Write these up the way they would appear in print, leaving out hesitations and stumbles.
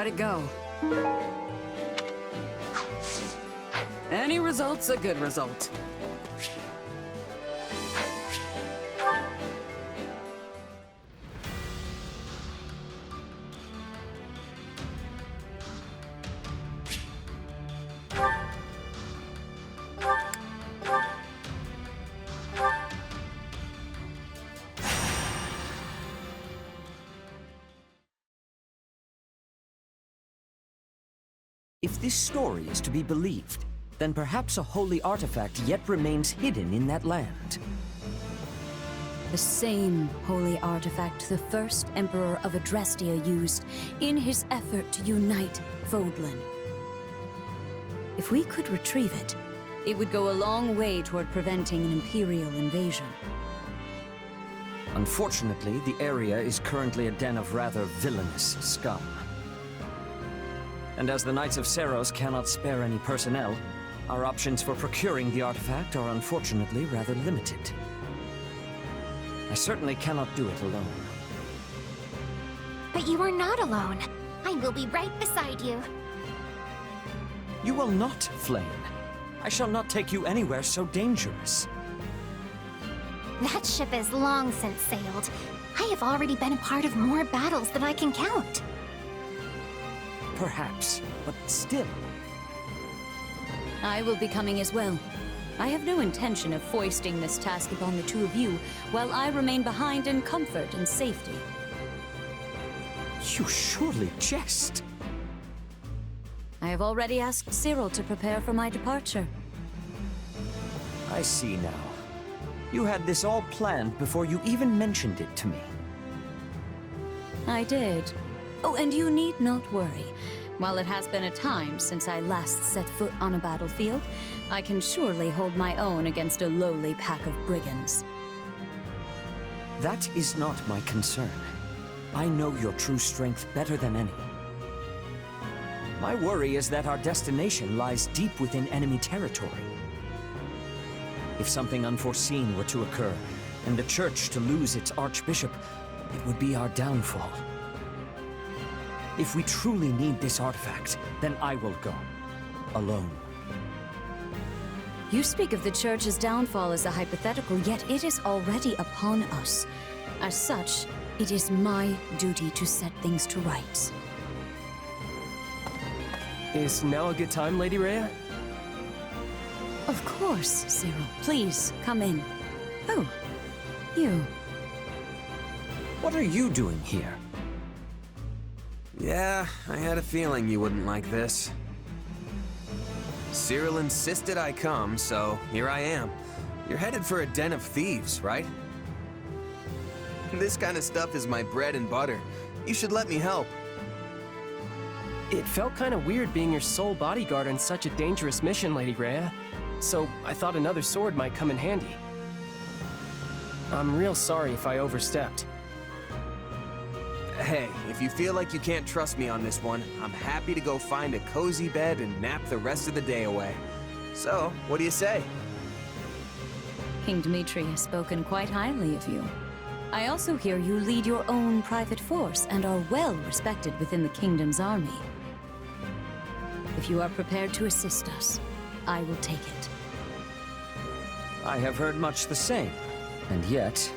How'd it go? Any result's a good result. If this story is to be believed, then perhaps a holy artifact yet remains hidden in that land. The same holy artifact the first Emperor of Adrestia used in his effort to unite Fodlan. If we could retrieve it, it would go a long way toward preventing an Imperial invasion. Unfortunately, the area is currently a den of rather villainous scum. And as the Knights of Seros cannot spare any personnel, our options for procuring the artifact are unfortunately rather limited. I certainly cannot do it alone. But you are not alone. I will be right beside you. You will not, Flame. I shall not take you anywhere so dangerous. That ship has long since sailed. I have already been a part of more battles than I can count. Perhaps, but still. I will be coming as well. I have no intention of foisting this task upon the two of you, while I remain behind in comfort and safety. You surely jest. I have already asked Cyril to prepare for my departure. I see now. You had this all planned before you even mentioned it to me. I did. Oh, and you need not worry. While it has been a time since I last set foot on a battlefield, I can surely hold my own against a lowly pack of brigands. That is not my concern. I know your true strength better than any. My worry is that our destination lies deep within enemy territory. If something unforeseen were to occur, and the Church to lose its Archbishop, it would be our downfall. If we truly need this artifact, then I will go. Alone. You speak of the Church's downfall as a hypothetical, yet it is already upon us. As such, it is my duty to set things to rights. Is now a good time, Lady Rhea? Of course, Cyril. Please, come in. Oh, you. What are you doing here? Yeah, I had a feeling you wouldn't like this. Cyril insisted I come, so here I am. You're headed for a den of thieves, right? This kind of stuff is my bread and butter. You should let me help. It felt kind of weird being your sole bodyguard on such a dangerous mission, Lady Rhea. So I thought another sword might come in handy. I'm real sorry if I overstepped. Hey, if you feel like you can't trust me on this one, I'm happy to go find a cozy bed and nap the rest of the day away. So, what do you say? King Dmitri has spoken quite highly of you. I also hear you lead your own private force and are well respected within the kingdom's army. If you are prepared to assist us, I will take it. I have heard much the same, and yet...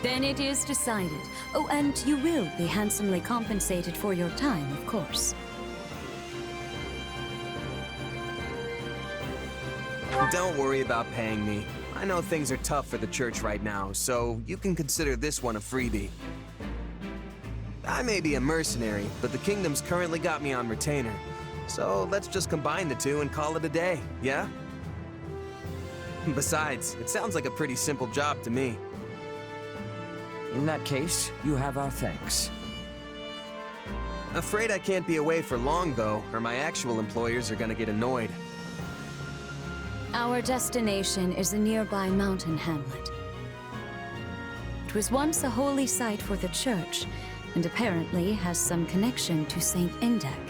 Then it is decided. Oh, and you will be handsomely compensated for your time, of course. Don't worry about paying me. I know things are tough for the Church right now, so you can consider this one a freebie. I may be a mercenary, but the Kingdom's currently got me on retainer. So let's just combine the two and call it a day, yeah? Besides, it sounds like a pretty simple job to me. In that case, you have our thanks. Afraid I can't be away for long, though, or my actual employers are gonna get annoyed. Our destination is a nearby mountain hamlet. It was once a holy site for the Church, and apparently has some connection to Saint Indek.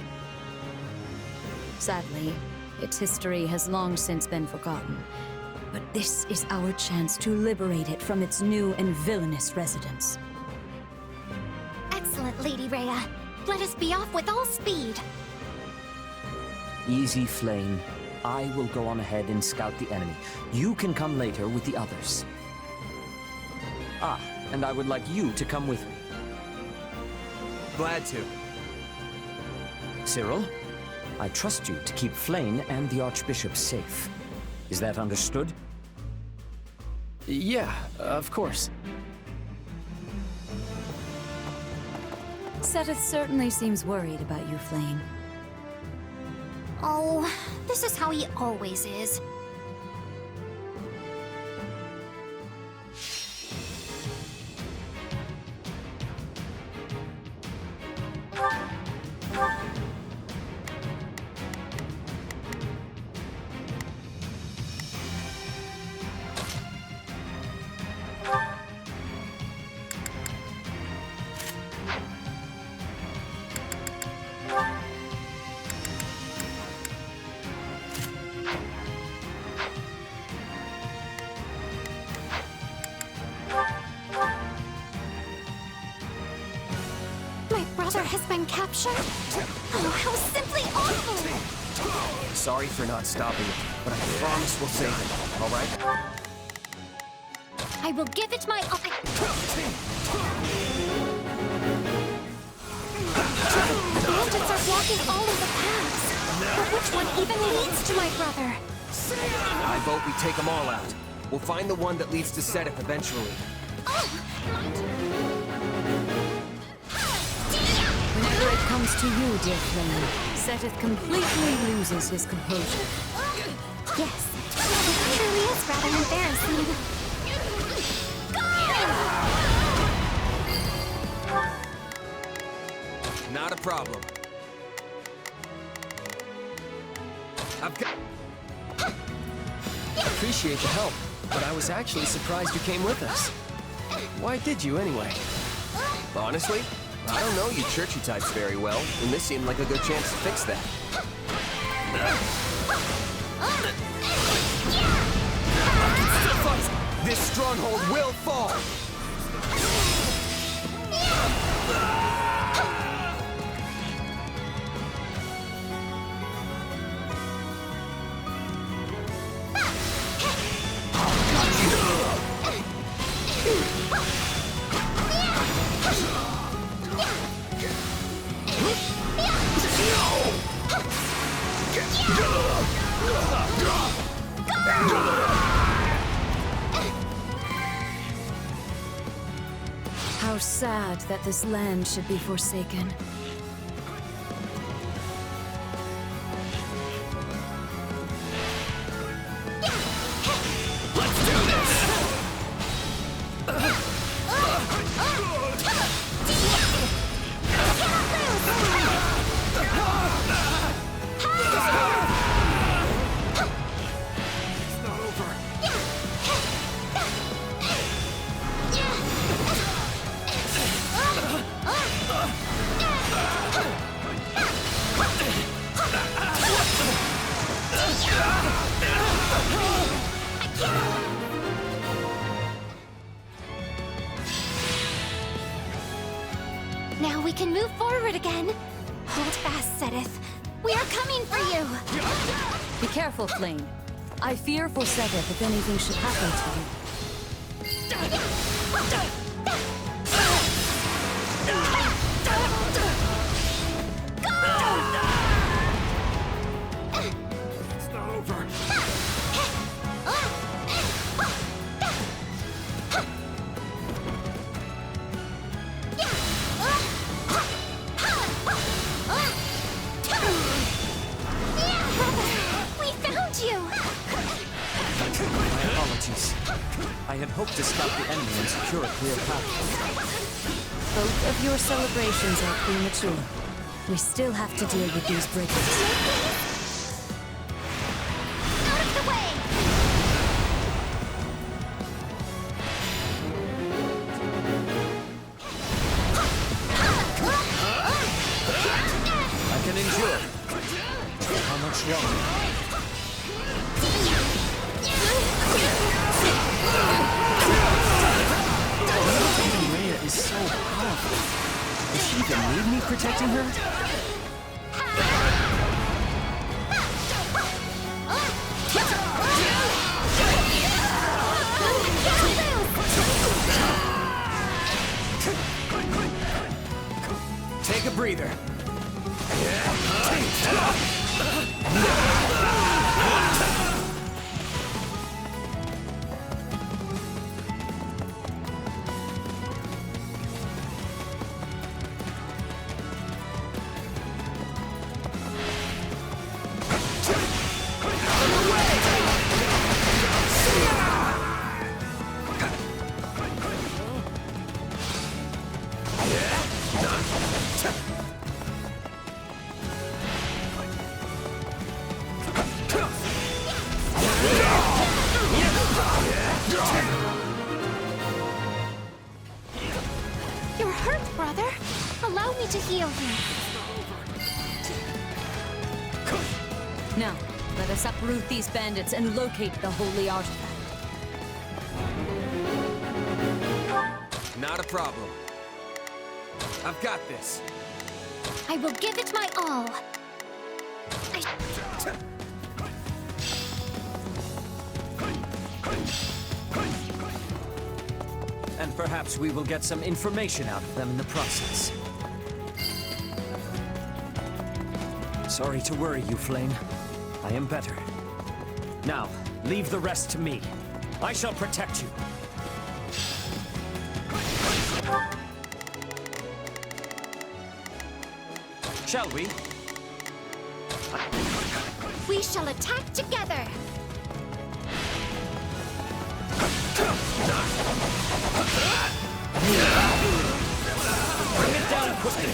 Sadly, its history has long since been forgotten, but this is our chance to liberate it from its new and villainous residents. Excellent. Lady Rhea. Let us be off with all speed. Easy, Flame. I will go on ahead and scout the enemy. You can come later with the others. Ah, and I would like you to come with me. Glad to. Cyril, I trust you to keep Flame and the Archbishop safe. Is that understood? Yeah, of course. Seteth certainly seems worried about you, Flame. Oh, this is how he always is. My brother has been captured? Oh, how simply awful! Sorry for not stopping it, but I promise we'll save him, all right? I will give it my all. The bandits are blocking all of the paths. But which one even leads to my brother? I vote we take them all out. We'll find the one that leads to Seteth eventually. Whenever it comes to you, dear Flame, Seteth completely loses his composure. Yes, it truly is rather embarrassing. Not a problem. I've got... Appreciate the help, but I was actually surprised you came with us. Why did you anyway? Honestly, I don't know you churchy types very well, and this seemed like a good chance to fix that. This stronghold will fall! How sad that this land should be forsaken. Now we can move forward again. Hold fast, Seteth. We are coming for you. Be careful, Flame. I fear for Seteth if anything should happen to you. It's not over. We found you! My apologies. I had hoped to stop the enemy and secure a clear path. Both of your celebrations are premature. We still have to deal with these brigands. Out of the way! I can endure. How much longer? Rhea is so powerful. Is she the protecting her? Take a breather. You're hurt, brother. Allow me to heal you. Now, let us uproot these bandits and locate the holy artifact. Not a problem. I've got this. I will give it my all. And perhaps we will get some information out of them in the process. Sorry to worry you, Flame. I am better. Now, leave the rest to me. I shall protect you. Shall we? We shall attack together. Bring it down quickly.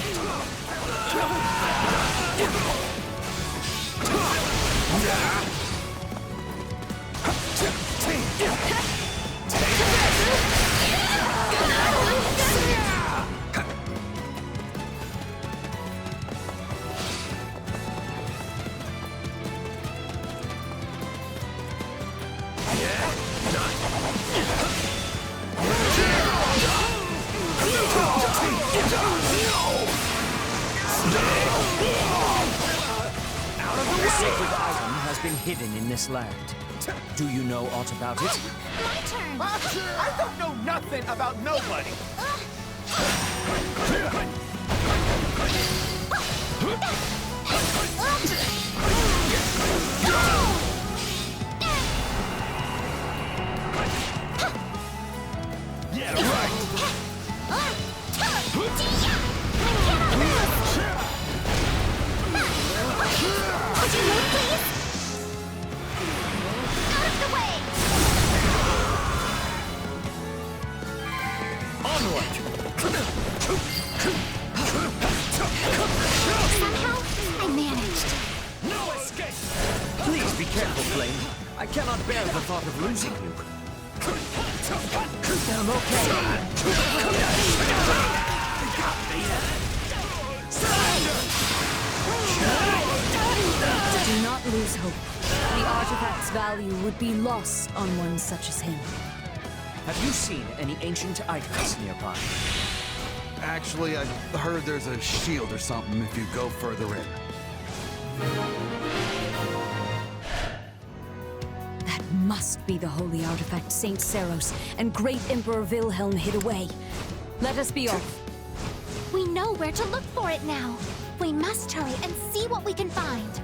A sacred item has been hidden in this land. Do you know aught about it? My turn. I don't know nothing about nobody. Yeah, right. Would you move, please? Out of the way! Onward! Somehow, I managed. No escape! Please be careful, Flame. I cannot bear the thought of losing you. I'm okay. Do not lose hope. The artifact's value would be lost on one such as him. Have you seen any ancient items nearby? Actually, I heard there's a shield or something if you go further in. That must be the holy artifact Saint Seros and Great Emperor Wilhelm hid away. Let us be off. We know where to look for it now. We must hurry and see what we can find.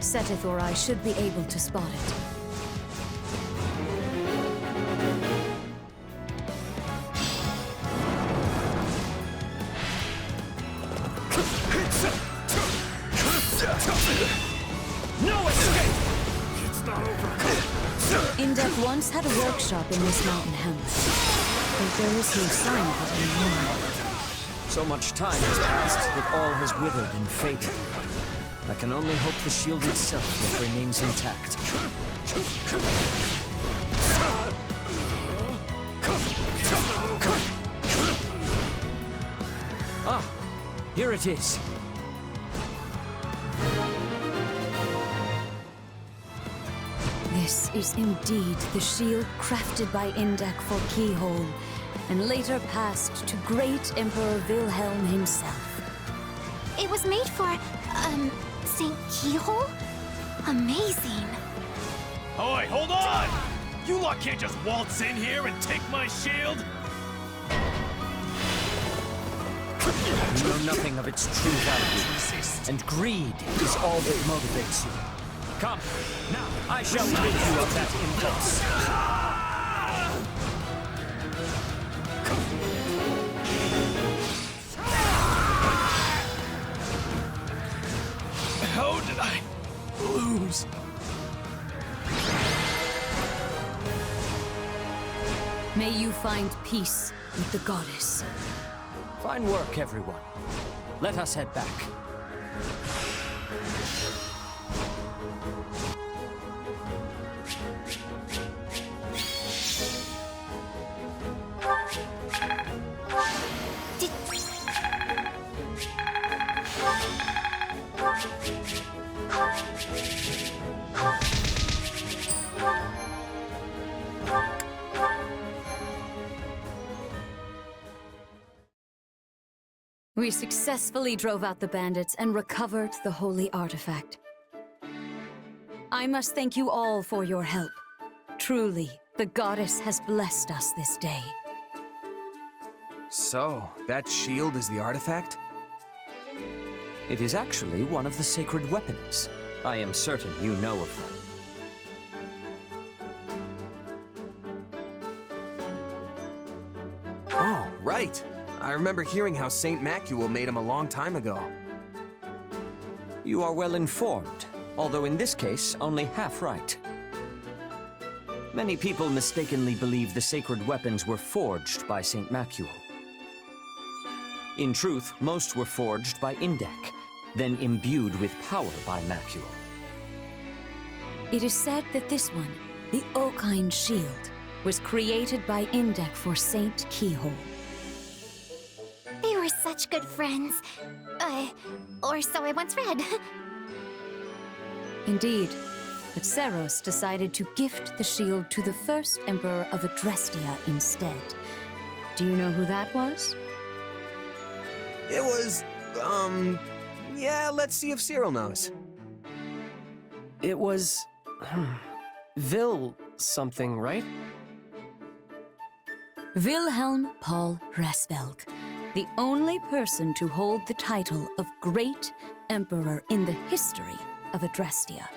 Setith or I should be able to spot it. No escape! It's not over. Indek once had a workshop in this mountain hamlet, but there is no sign of it anymore. So much time has passed that all has withered and faded. I can only hope the shield itself yet remains intact. Ah, here it is. This is indeed the shield crafted by Indek for Keyhole, and later passed to Great Emperor Wilhelm himself. It was made for, St. Keyhole? Amazing. Oi, hold on! You lot can't just waltz in here and take my shield! You know nothing of its true value, and greed is all that motivates you. Come, now I shall rid you of that impulse. How did I lose? May you find peace with the goddess. Fine work, everyone. Let us head back. We successfully drove out the bandits and recovered the holy artifact. I must thank you all for your help. Truly, the goddess has blessed us this day. So, that shield is the artifact? It is actually one of the sacred weapons. I am certain you know of them. Oh, right. I remember hearing how Saint Macul made him a long time ago. You are well informed, although in this case, only half right. Many people mistakenly believe the sacred weapons were forged by Saint Macul. In truth, most were forged by Indek, then imbued with power by Macul. It is said that this one, the Okine Shield, was created by Indek for Saint Keyhole. They were such good friends. Or so I once read. Indeed, but Seros decided to gift the shield to the first Emperor of Adrestia instead. Do you know who that was? It was, yeah, let's see if Cyril knows. It was... Vil something, right? Wilhelm Paul Resvelg, the only person to hold the title of Great Emperor in the history of Adrestia.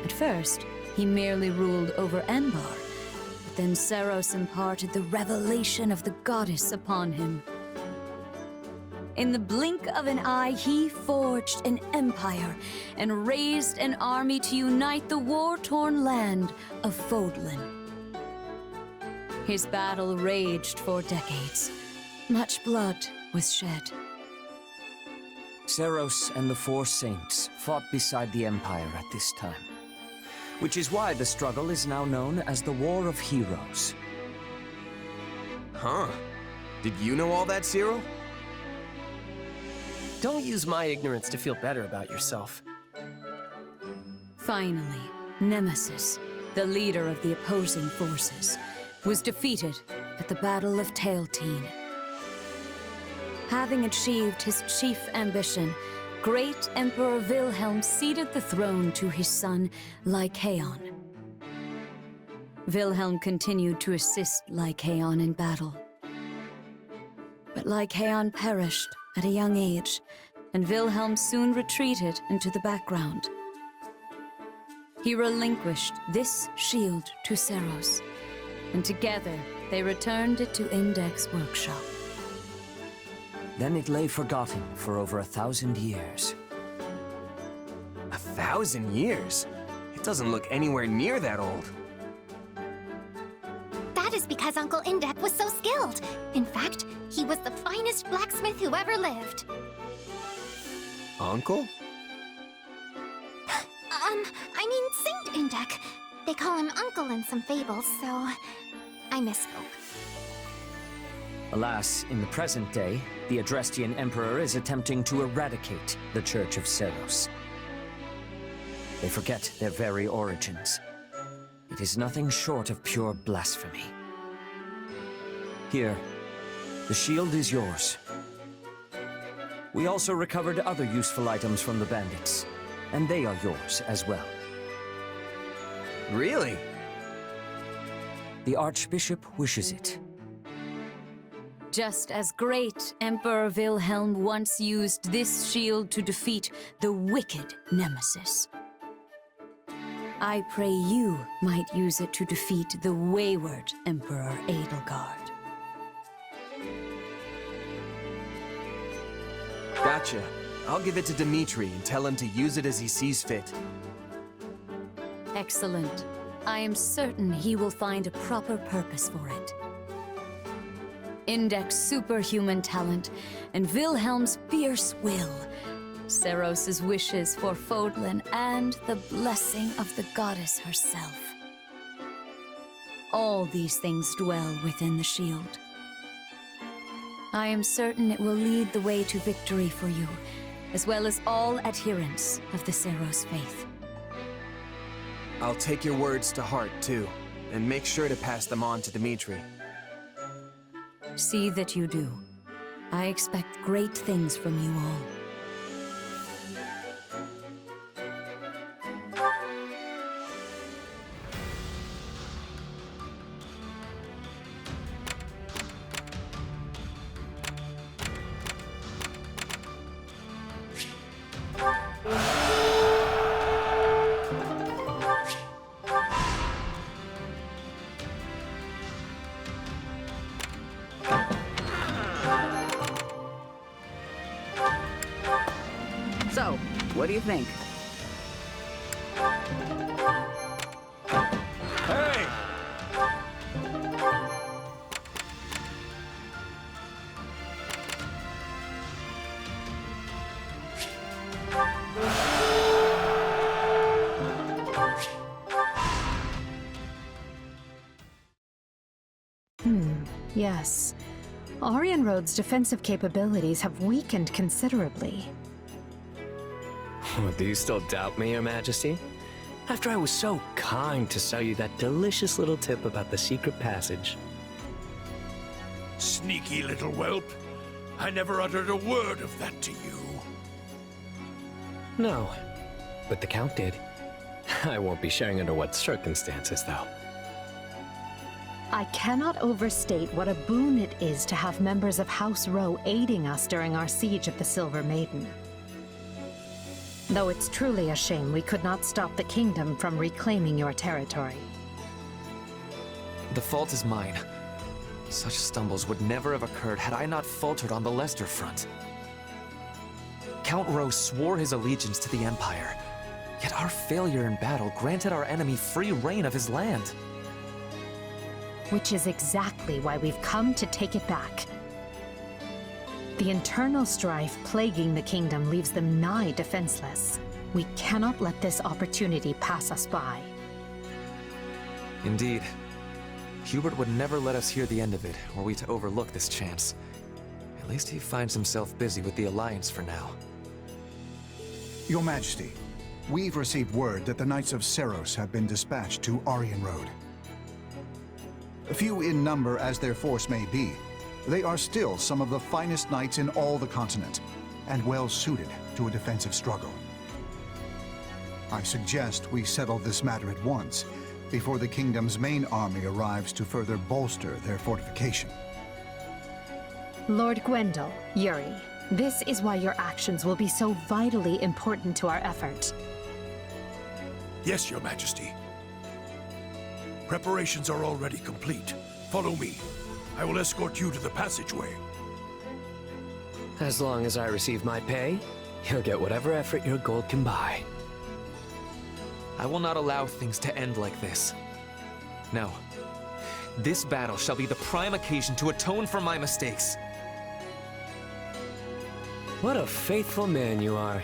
At first, he merely ruled over Enbar, but then Seros imparted the revelation of the goddess upon him. In the blink of an eye, he forged an empire and raised an army to unite the war-torn land of Fodlan. His battle raged for decades. Much blood was shed. Seros and the Four Saints fought beside the Empire at this time, which is why the struggle is now known as the War of Heroes. Huh. Did you know all that, Cyril? Don't use my ignorance to feel better about yourself. Finally, Nemesis, the leader of the opposing forces, was defeated at the Battle of Tailteen. Having achieved his chief ambition, Great Emperor Wilhelm ceded the throne to his son, Lycaon. Wilhelm continued to assist Lycaon in battle. But Lycaon perished at a young age, and Wilhelm soon retreated into the background. He relinquished this shield to Seros, and together they returned it to Indek's workshop. Then it lay forgotten for over 1,000 years. 1,000 years? It doesn't look anywhere near that old. That is because Uncle Indek was so skilled. In fact, he was the finest blacksmith who ever lived. Uncle? I mean Saint Indek. They call him Uncle in some fables, so I misspoke. Alas, in the present day, the Adrestian Emperor is attempting to eradicate the Church of Seros. They forget their very origins. It is nothing short of pure blasphemy. Here, the shield is yours. We also recovered other useful items from the bandits, and they are yours as well. Really? The Archbishop wishes it. Just as great Emperor Wilhelm once used this shield to defeat the wicked Nemesis. I pray you might use it to defeat the wayward Emperor Edelgard. Gotcha. I'll give it to Dimitri and tell him to use it as he sees fit. Excellent. I am certain he will find a proper purpose for it. Index superhuman talent, and Wilhelm's fierce will, Seros's wishes for Fodlan, and the blessing of the goddess herself. All these things dwell within the shield. I am certain it will lead the way to victory for you, as well as all adherents of the Seros faith. I'll take your words to heart, too, and make sure to pass them on to Dimitri. See that you do. I expect great things from you all. So, what do you think? Hey! Yes. Arianroad's defensive capabilities have weakened considerably. Do you still doubt me, Your Majesty? After I was so kind to sell you that delicious little tip about the secret passage. Sneaky little whelp. I never uttered a word of that to you. No, but the Count did. I won't be sharing under what circumstances, though. I cannot overstate what a boon it is to have members of House Rowe aiding us during our siege of the Silver Maiden. Though it's truly a shame we could not stop the kingdom from reclaiming your territory. The fault is mine. Such stumbles would never have occurred had I not faltered on the Leicester front. Count Rowe swore his allegiance to the Empire, yet our failure in battle granted our enemy free reign of his land. Which is exactly why we've come to take it back. The internal strife plaguing the kingdom leaves them nigh defenseless. We cannot let this opportunity pass us by. Indeed. Hubert would never let us hear the end of it, were we to overlook this chance. At least he finds himself busy with the Alliance for now. Your Majesty, we've received word that the Knights of Seros have been dispatched to Arianroad. Few in number as their force may be, they are still some of the finest knights in all the continent, and well suited to a defensive struggle. I suggest we settle this matter at once, before the kingdom's main army arrives to further bolster their fortification. Lord Gwendol, Yuri, this is why your actions will be so vitally important to our effort. Yes, Your Majesty. Preparations are already complete. Follow me. I will escort you to the passageway. As long as I receive my pay, you'll get whatever effort your gold can buy. I will not allow things to end like this. No. This battle shall be the prime occasion to atone for my mistakes. What a faithful man you are.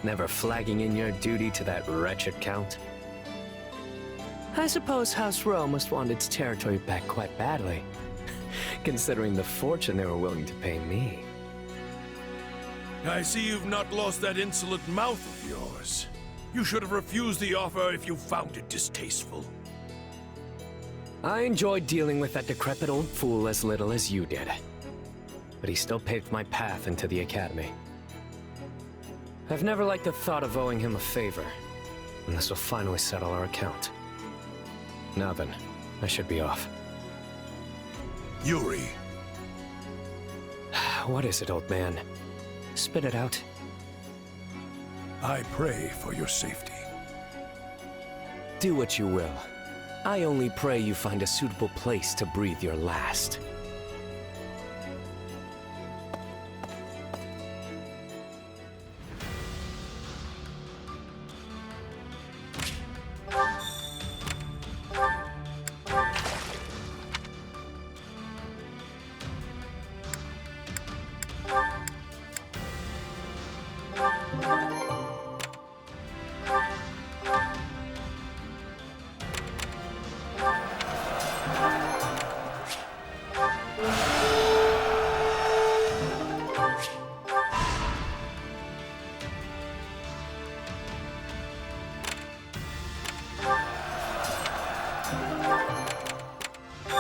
Never flagging in your duty to that wretched Count. I suppose House Rowe must want its territory back quite badly, considering the fortune they were willing to pay me. I see you've not lost that insolent mouth of yours. You should have refused the offer if you found it distasteful. I enjoyed dealing with that decrepit old fool as little as you did. But he still paved my path into the academy. I've never liked the thought of owing him a favor, and this will finally settle our account. Now then, I should be off. Yuri. What is it, old man? Spit it out. I pray for your safety. Do what you will. I only pray you find a suitable place to breathe your last.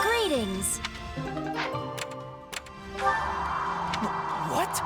Greetings. What?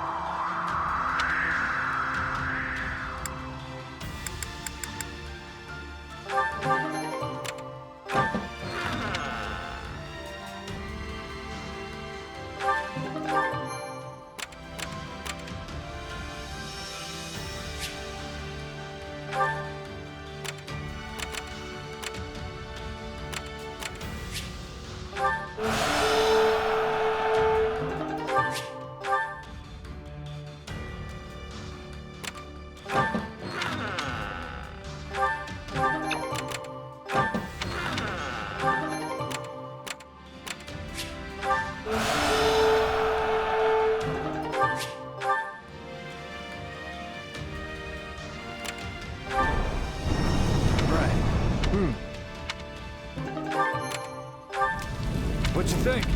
What'd you think?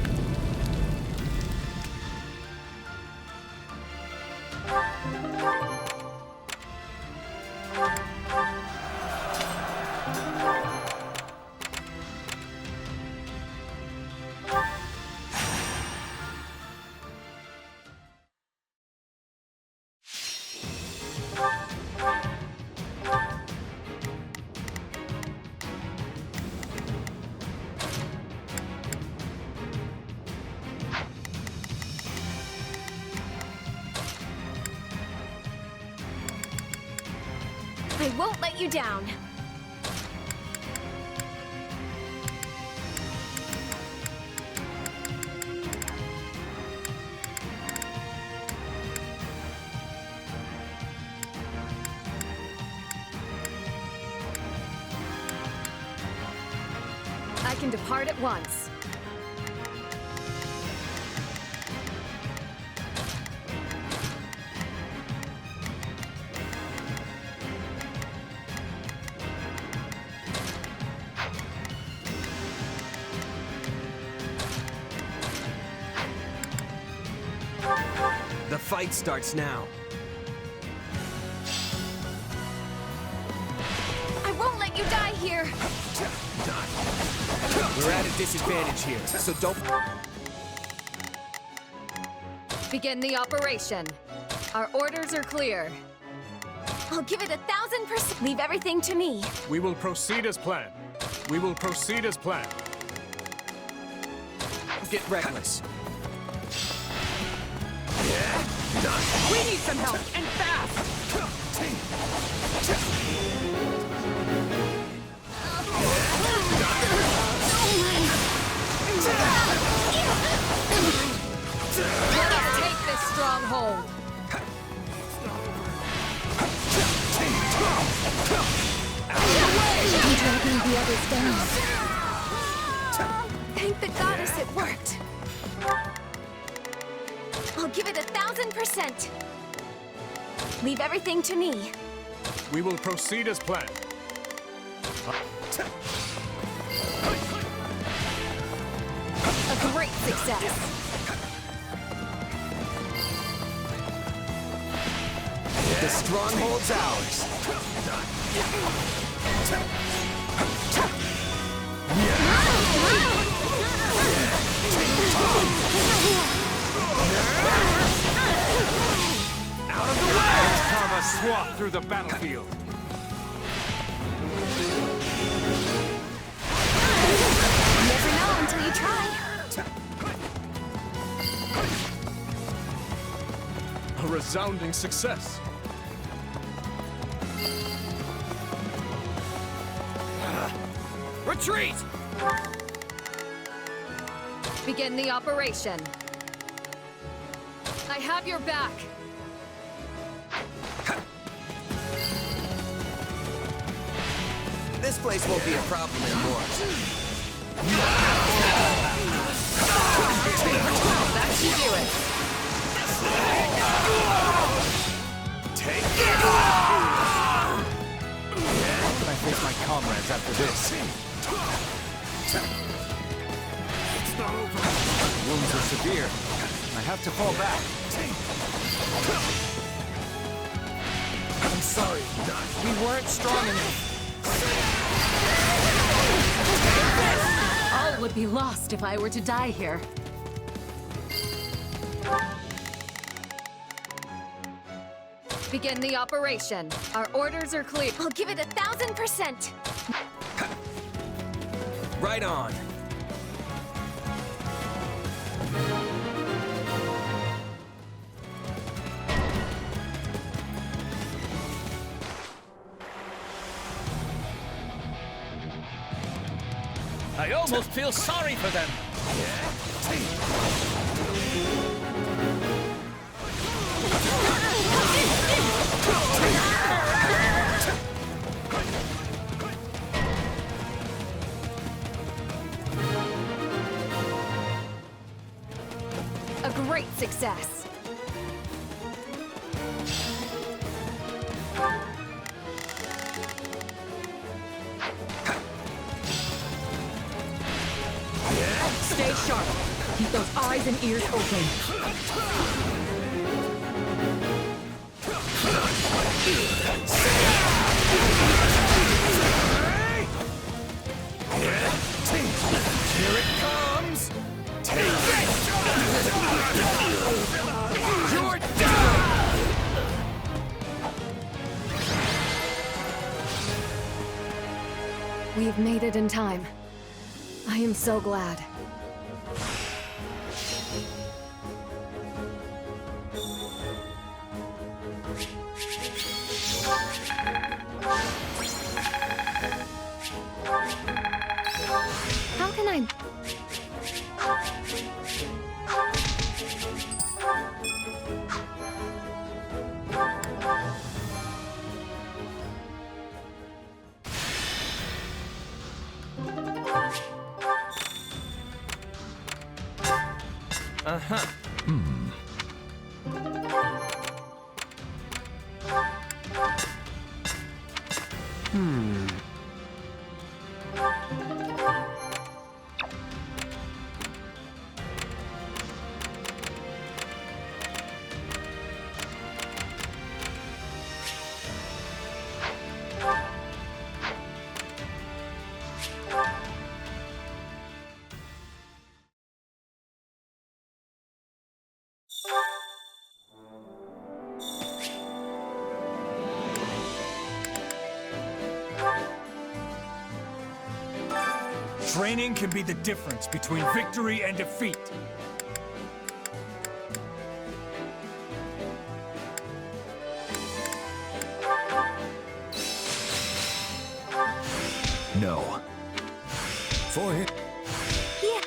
I won't let you down. I can depart at once. The fight starts now. I won't let you die here. We're at a disadvantage here, so don't... Begin the operation. Our orders are clear. I'll give it 1000%. Leave everything to me. We will proceed as planned. We will proceed as planned. Get reckless. We need some help, and fast! Let us take this stronghold! I'm dragging the others down. Thank the goddess it worked. I'll give it 1000%. Leave everything to me. We will proceed as planned. A great success! The stronghold's ours. Out of the way! Karma swap! through the battlefield. You never know until you try. A resounding success. Retreat! Begin the operation. I have your back. This place won't be a problem anymore. That should do it. Take it! How can I face my comrades after this? It's not over. Wounds are severe. I have to fall back. I'm sorry. We weren't strong enough. All would be lost if I were to die here. Begin the operation. Our orders are clear. I'll give it 1000%. Right on. I almost feel sorry for them. A great success. Stay sharp. Keep those eyes and ears open. Here it comes! Take it! You're done! We've made it in time. I am so glad. How can I... Uh-huh. Training can be the difference between victory and defeat. No. For him. Yeah.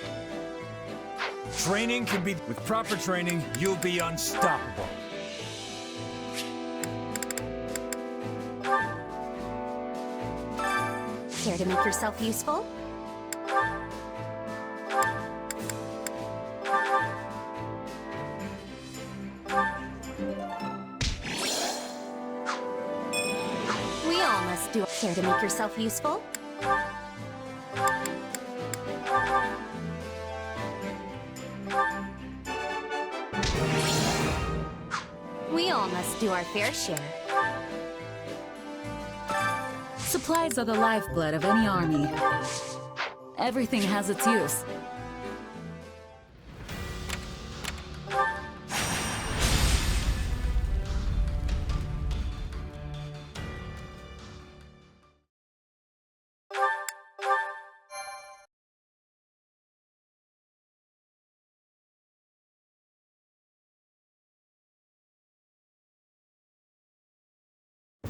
Training can be... With proper training, you'll be unstoppable. Care to make yourself useful? We all must do... Care to make yourself useful? We all must do our fair share. Supplies are the lifeblood of any army. Everything has its use.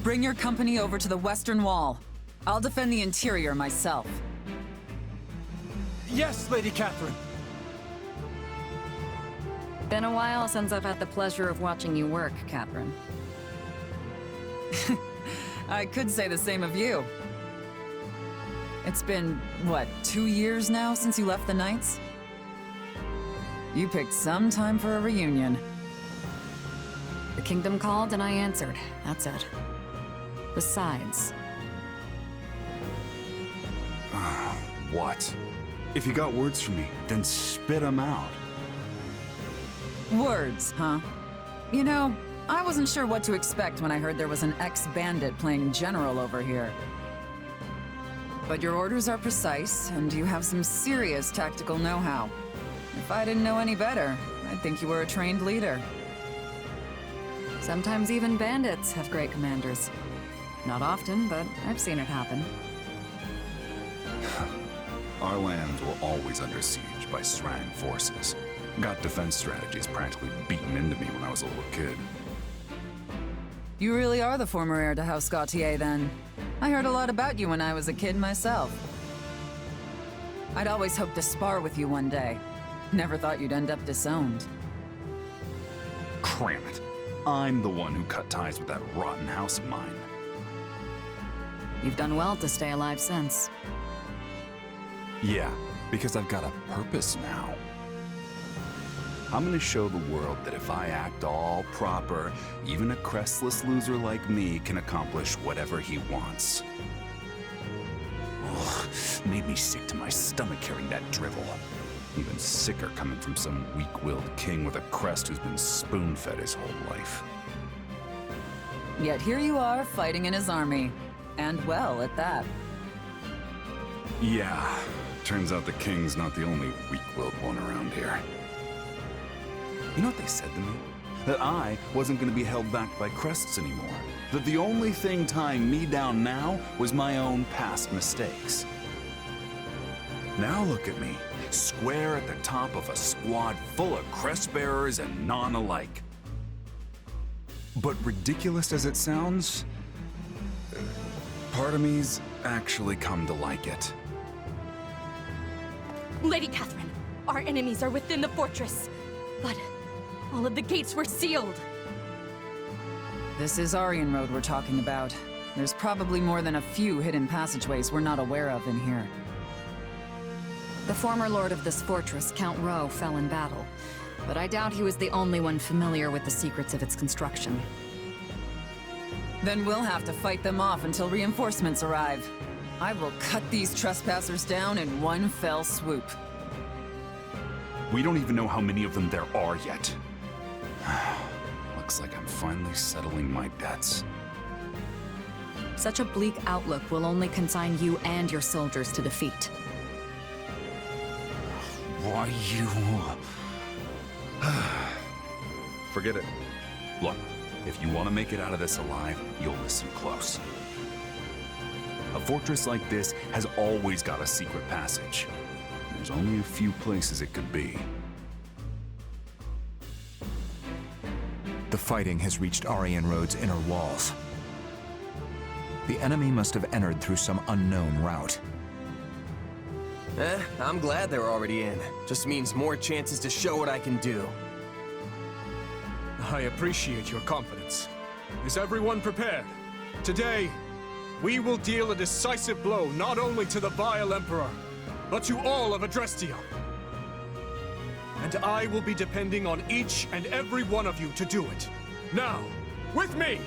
Bring your company over to the western wall. I'll defend the interior myself. Yes, Lady Catherine. Been a while since I've had the pleasure of watching you work, Catherine. I could say the same of you. It's been, what, 2 years now since you left the Knights? You picked some time for a reunion. The kingdom called and I answered. That's it. Besides... What? If you got words for me, then spit them out. Words, huh? You know, I wasn't sure what to expect when I heard there was an ex-bandit playing general over here. But your orders are precise, and you have some serious tactical know-how. If I didn't know any better, I'd think you were a trained leader. Sometimes even bandits have great commanders. Not often, but I've seen it happen. Our lands were always under siege by Srang forces. Got defense strategies practically beaten into me when I was a little kid. You really are the former heir to House Gautier, then. I heard a lot about you when I was a kid myself. I'd always hoped to spar with you one day. Never thought you'd end up disowned. Cram it. I'm the one who cut ties with that rotten house of mine. You've done well to stay alive since. Yeah, because I've got a purpose now. I'm gonna show the world that if I act all proper, even a crestless loser like me can accomplish whatever he wants. Ugh, made me sick to my stomach hearing that drivel. Even sicker coming from some weak-willed king with a crest who's been spoon-fed his whole life. Yet here you are, fighting in his army. And well, at that. Yeah, turns out the king's not the only weak-willed one around here. You know what they said to me? That I wasn't going to be held back by crests anymore. That the only thing tying me down now was my own past mistakes. Now look at me, square at the top of a squad full of crest bearers and non-alike. But ridiculous as it sounds, part of me's actually come to like it. Lady Catherine, our enemies are within the fortress, but all of the gates were sealed. This is Arianroad we're talking about. There's probably more than a few hidden passageways we're not aware of in here. The former lord of this fortress, Count Rowe, fell in battle, but I doubt he was the only one familiar with the secrets of its construction. Then we'll have to fight them off until reinforcements arrive. I will cut these trespassers down in one fell swoop. We don't even know how many of them there are yet. Looks like I'm finally settling my debts. Such a bleak outlook will only consign you and your soldiers to defeat. Why you... Forget it. Look, if you want to make it out of this alive, you'll listen close. A fortress like this has always got a secret passage. There's only a few places it could be. The fighting has reached Arianroad's inner walls. The enemy must have entered through some unknown route. I'm glad they're already in. Just means more chances to show what I can do. I appreciate your confidence. Is everyone prepared? Today, we will deal a decisive blow not only to the vile Emperor, but to all of Adrestia. And I will be depending on each and every one of you to do it. Now, with me!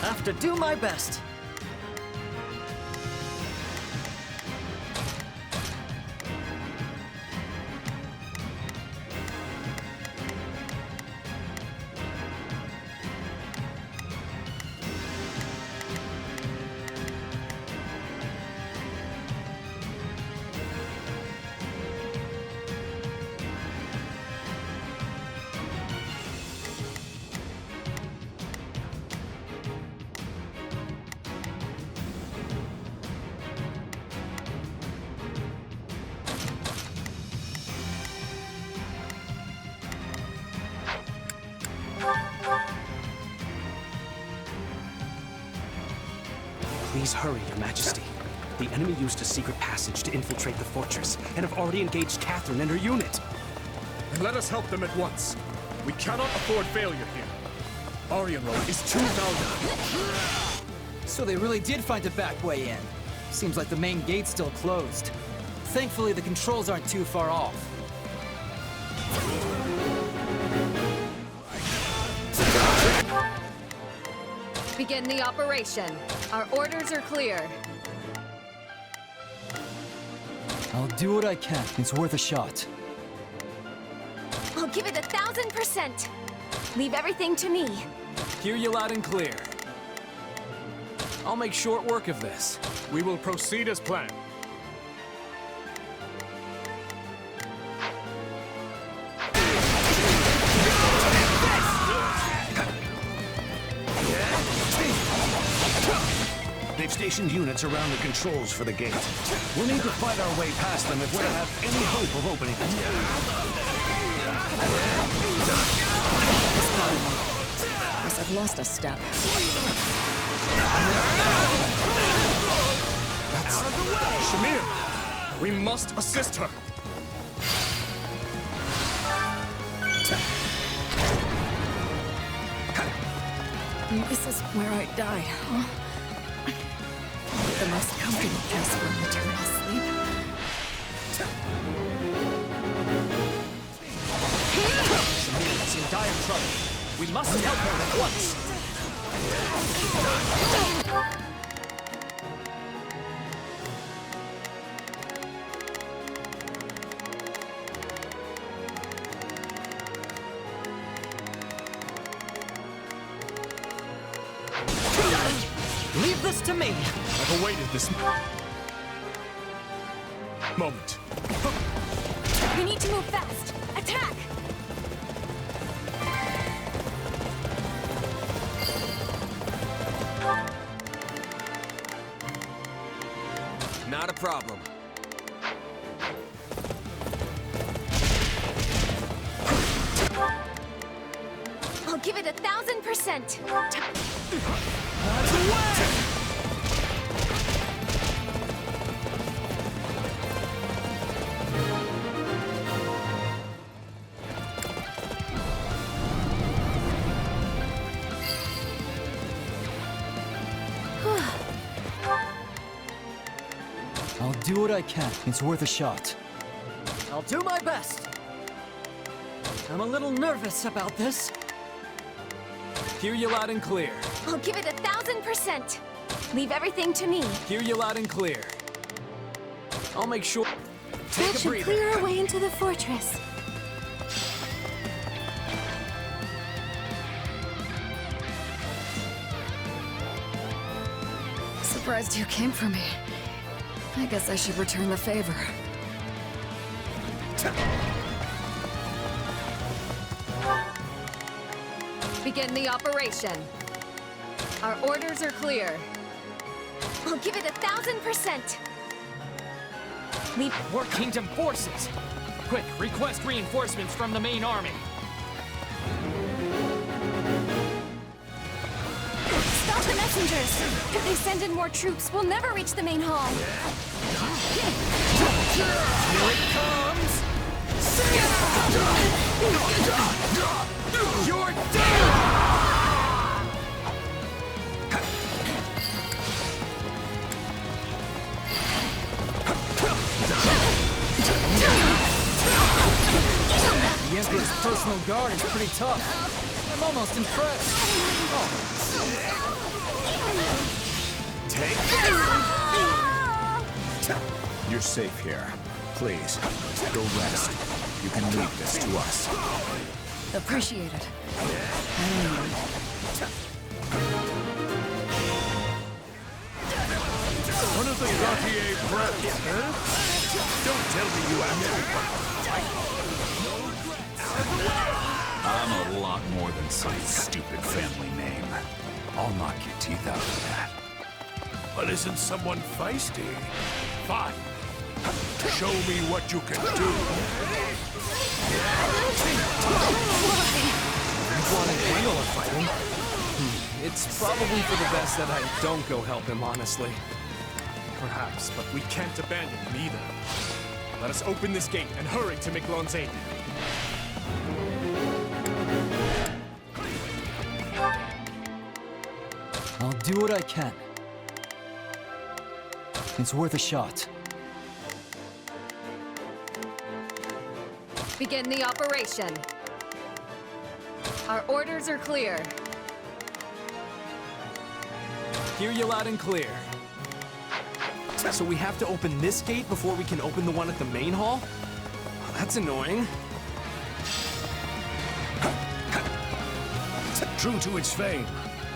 Have to do my best. Please hurry, Your Majesty. The enemy used a secret passage to infiltrate the fortress, and have already engaged Catherine and her unit. Then let us help them at once. We cannot afford failure here. Arianroad is too valuable. So they really did find a back way in. Seems like the main gate's still closed. Thankfully, the controls aren't too far off. Begin the operation. Our orders are clear. I'll do what I can. It's worth a shot. I'll give it 1,000%. Leave everything to me. Hear you loud and clear. I'll make short work of this. We will proceed as planned. They've stationed units around the controls for the gate. We'll need to fight our way past them if we're to have any hope of opening it. Guess I've lost a step. Shamir! We must assist her! This is where I die, huh? The most comfortable place for eternal sleep. Shamir is in dire trouble. We must help her at once. Leave this to me! I've awaited this moment. We need to move fast. Attack! Not a problem. I'll give it 1,000%. I'll do what I can. It's worth a shot. I'll do my best. I'm a little nervous about this. Hear you loud and clear. I'll give it 1,000%. Leave everything to me. Hear you loud and clear. I'll make sure. Take That a should breather. clear our way into the fortress. Surprised you came for me. I guess I should return the favor. Begin the operation. Our orders are clear. I'll give it 1,000%. Leave. More Kingdom forces! Quick, request reinforcements from the main army. Stop the messengers! If they send in more troops, we'll never reach the main hall. Here it comes! You're dead! The Emperor's personal guard is pretty tough. I'm almost impressed. Oh. Take You're safe here. Please, go rest. You can leave this to us. Appreciate it. One of the Gautier brats, huh? Don't tell me you I'm a lot more than some stupid family name. I'll knock your teeth out of that. Well, isn't someone feisty? Fine. Show me what you can do. You want to handle a fighting? It's probably for the best that I don't go help him, honestly. Perhaps, but we can't abandon him either. Let us open this gate and hurry to Miquelon's aid. I'll do what I can. It's worth a shot. Begin the operation. Our orders are clear. Hear you loud and clear. So we have to open this gate before we can open the one at the main hall? That's annoying. True to its fame,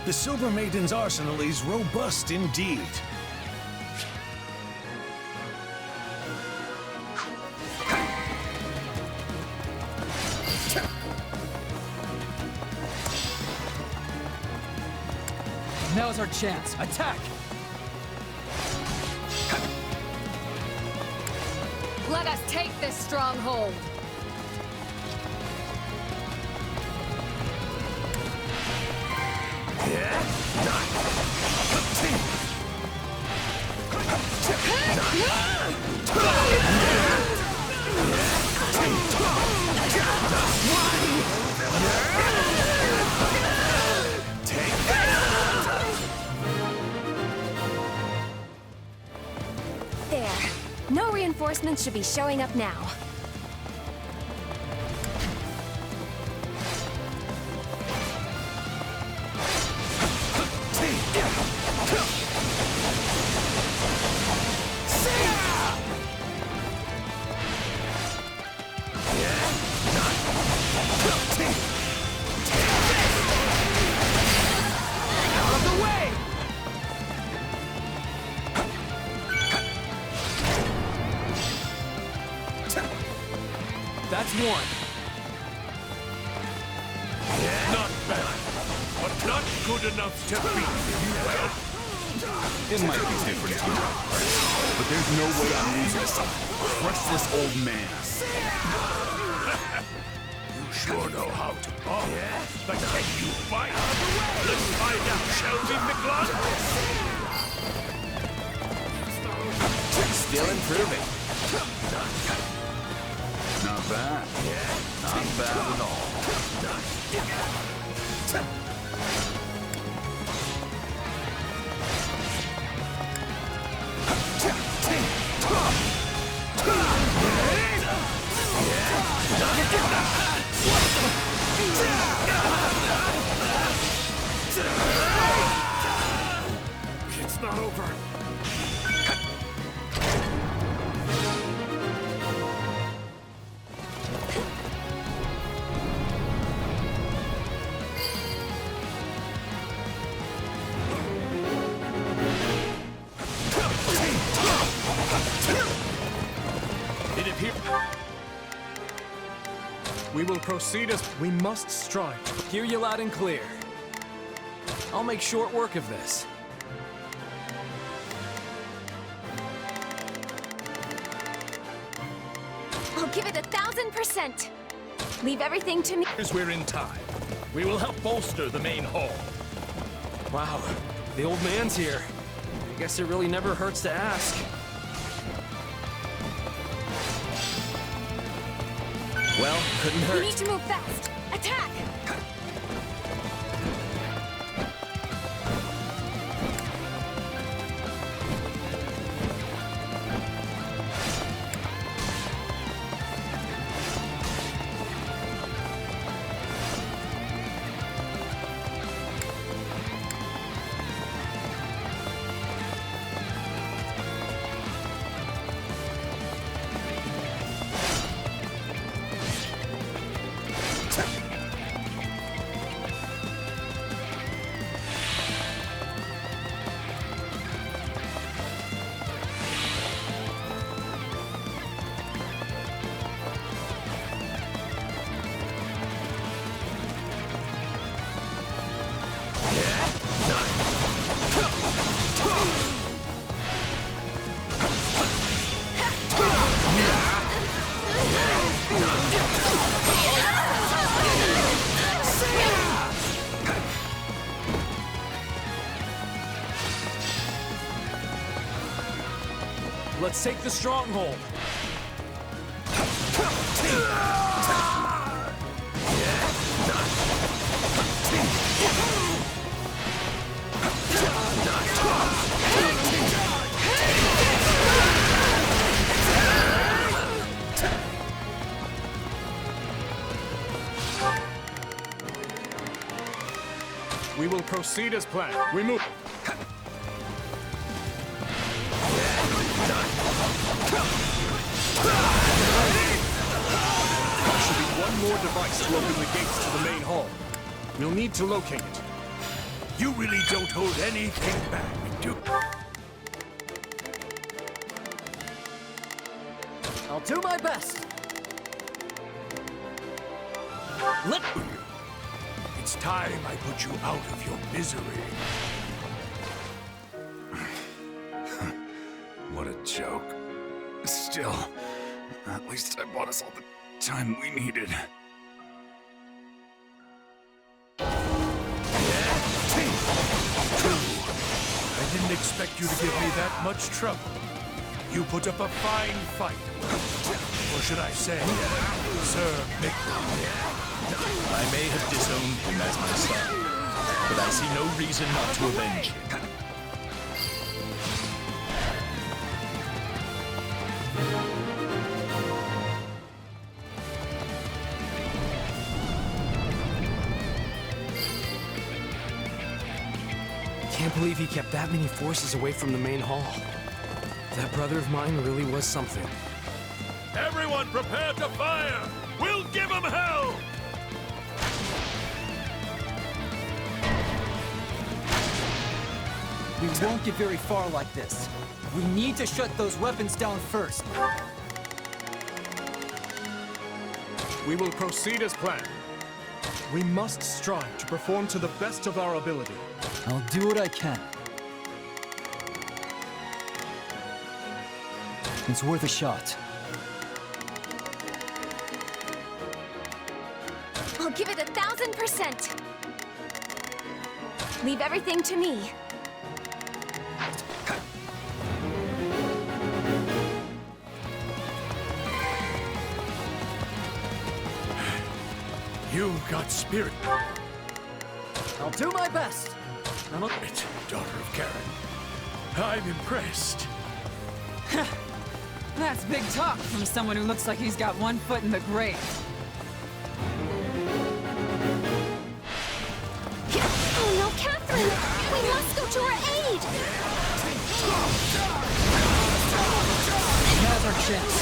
the Silver Maiden's arsenal is robust indeed. Now's our chance. Attack! Let us take this stronghold. There. No reinforcements should be showing up now. That's one. Not bad, but not good enough to beat you. It might be different here, but there's no way I'm losing some restless old man. You sure know how to box. But can you fight? Let's find out, shall we, Miquelon? Still improving. Not bad. Not bad at all. It's not over. We will proceed as we must strive. Hear you loud and clear. I'll make short work of this. I'll give it 1,000%. Leave everything to me. As we're in time, we will help bolster the main hall. Wow, the old man's here. I guess it really never hurts to ask. Well, couldn't We hurt. need to move fast. Attack! Let's take the stronghold. We will proceed as planned. We move. There should be one more device to open the gates to the main hall. We'll need to locate it. You really don't hold anything back, do you? I'll do my best. It's time I put you out of your misery. What a joke. Still, at least I bought us all the time we needed. I didn't expect you to give me that much trouble. You put up a fine fight. Or should I say, Sir Maiden. I may have disowned him as my son, but I see no reason not to avenge him. Can't believe he kept that many forces away from the main hall. That brother of mine really was something. Everyone prepare to fire! We'll give him hell! We won't get very far like this. We need to shut those weapons down first. We will proceed as planned. We must strive to perform to the best of our ability. I'll do what I can. It's worth a shot. I'll give it 1,000%. Leave everything to me. You've got spirit. I'll do my best. It's daughter of Karen. I'm impressed. That's big talk from someone who looks like he's got one foot in the grave. Oh no, Catherine! We must go to her aid! Now's our chance.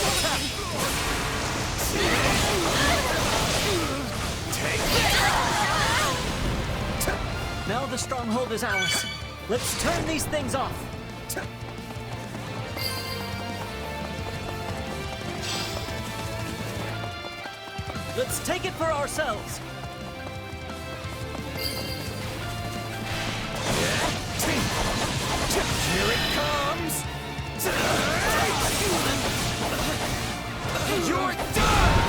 Now the stronghold is ours. Let's turn these things off. Let's take it for ourselves. Here it comes! You're done!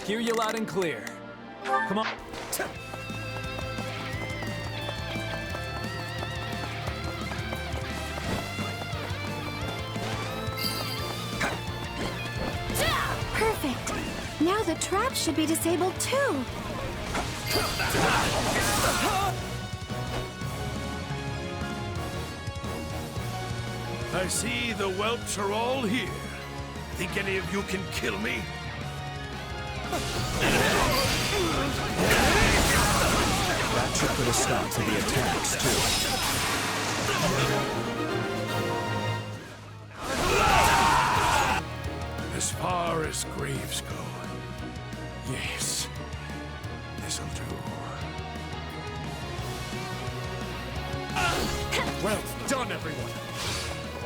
Hear you loud and clear. Come on. Perfect. Now the trap should be disabled too. I see the whelps are all here. Think any of you can kill me? That should put a stop to the attacks, too. Well done, everyone.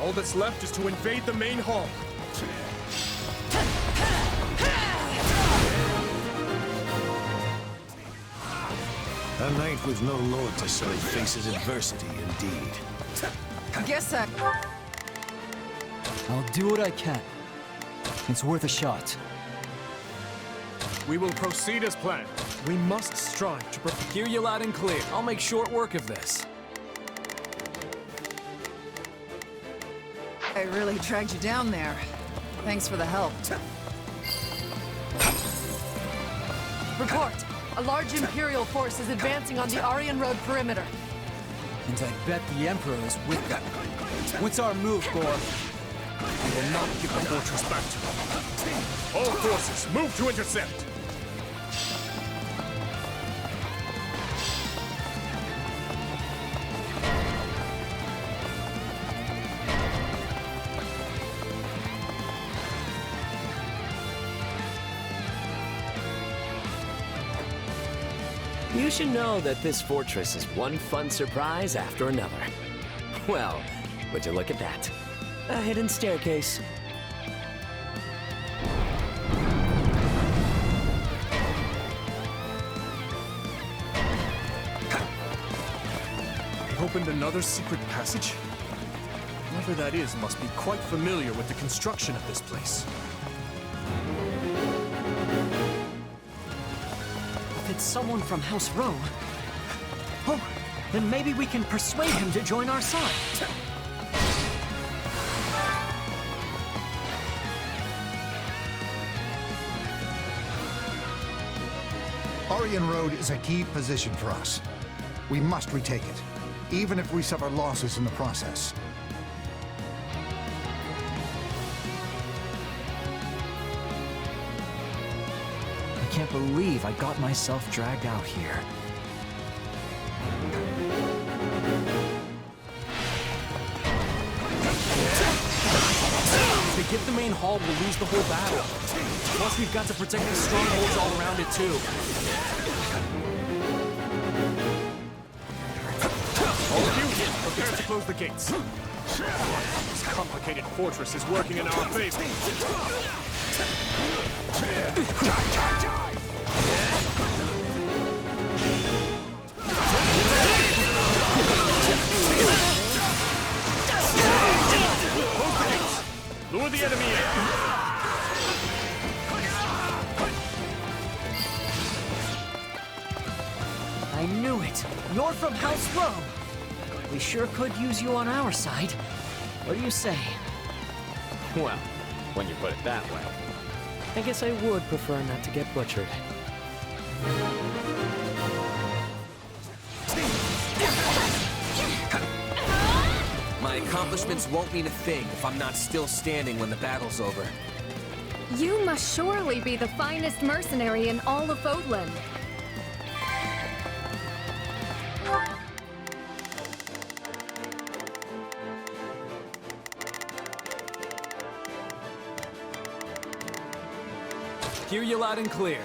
All that's left is to invade the main hall. A knight with no lord to serve faces adversity indeed. Guess that... I'll do what I can. It's worth a shot. We will proceed as planned. We must strive to Hear you loud and clear. I'll make short work of this. I really dragged you down there. Thanks for the help. Report! A large Imperial force is advancing on the Arianroad perimeter. And I bet the Emperor is with them. What's our move, Gore? We will not give the fortress back to them. All forces, move to intercept! You should know that this fortress is one fun surprise after another. Well, would you look at that? A hidden staircase. They opened another secret passage? Whoever that is must be quite familiar with the construction of this place. If it's someone from House Row, oh, then maybe we can persuade him to join our side. Arianroad is a key position for us. We must retake it, even if we suffer losses in the process. I can't believe I got myself dragged out here. If they get the main hall, we'll lose the whole battle. Plus, we've got to protect the strongholds all around it, too. All of you, prepare to close the gates. This complicated fortress is working in our favor. Close the gates. Lure the enemy in. I knew it! You're from House Row! We sure could use you on our side. What do you say? Well, when you put it that way. I guess I would prefer not to get butchered. My accomplishments won't mean a thing if I'm not still standing when the battle's over. You must surely be the finest mercenary in all of Fodlan. Hear you loud and clear.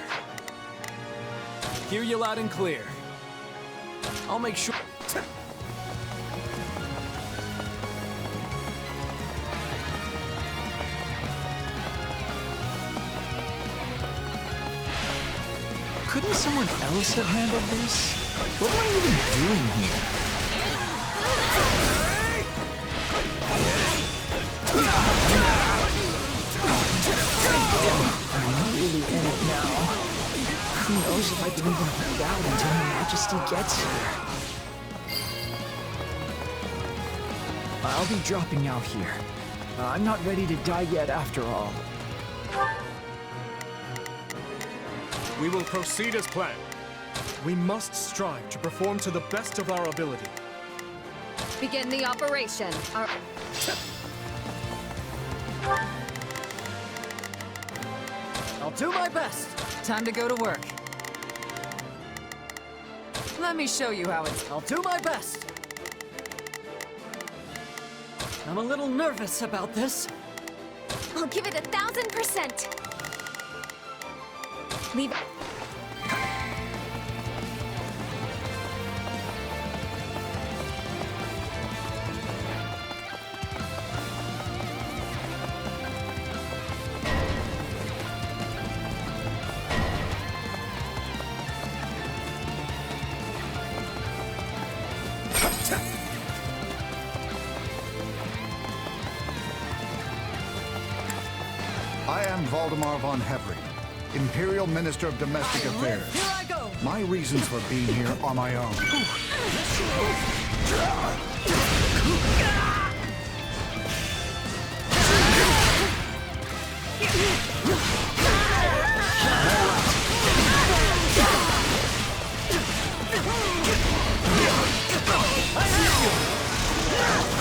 Hear you loud and clear. I'll make sure... Couldn't someone else have handled this? What am I even doing here? I'm really in it now. Who knows if I can even hold out until Her Majesty gets here. I'll be dropping out here. I'm not ready to die yet after all. We will proceed as planned. We must strive to perform to the best of our ability. Begin the operation. I'll do my best. Time to go to work. Let me show you how it's... I'll do my best. I'm a little nervous about this. I'll give it 1000%. Leave. I am Valdemar von Hevering, Imperial Minister of Domestic Affairs. Here I go! My reasons for being here are my own.